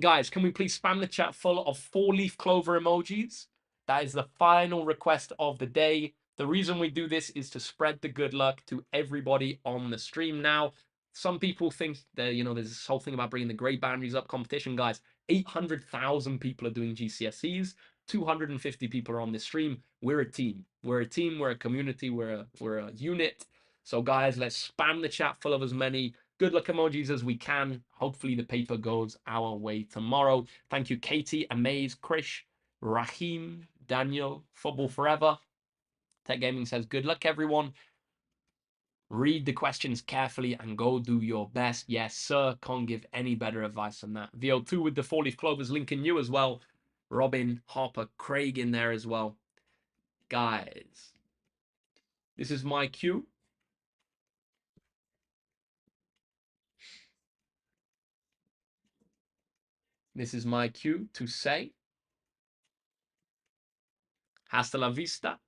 Guys, can we please spam the chat full of 4-leaf clover emojis? That is the final request of the day. The reason we do this is to spread the good luck to everybody on the stream now. Some people think that, there's this whole thing about bringing the grade boundaries up competition. Guys, 800,000 people are doing GCSEs. 250 people are on this stream. We're a team. We're a team. We're a community. We're a unit. So guys, let's spam the chat full of as many good luck emojis as we can. Hopefully the paper goes our way tomorrow. Thank you, Katie, Amaze, Krish, Rahim, Daniel, Football Forever. Tech Gaming says, good luck, everyone. Read the questions carefully and go do your best. Yes, sir. Can't give any better advice than that. VO2 with the 4-leaf clovers linking you as well. Robin, Harper, Craig in there as well. Guys, this is my cue. This is my cue to say, hasta la vista,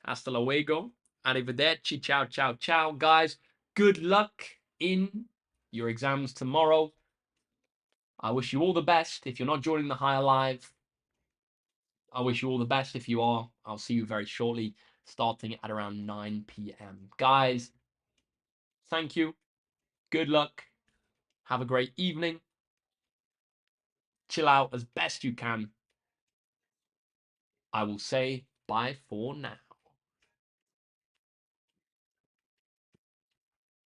hasta luego, arrivederci, ciao, ciao, ciao. Guys, good luck in your exams tomorrow. I wish you all the best. If you're not joining the Higher Live, I wish you all the best. If you are, I'll see you very shortly, starting at around 9 p.m. Guys, thank you. Good luck. Have a great evening. Chill out as best you can. I will say bye for now.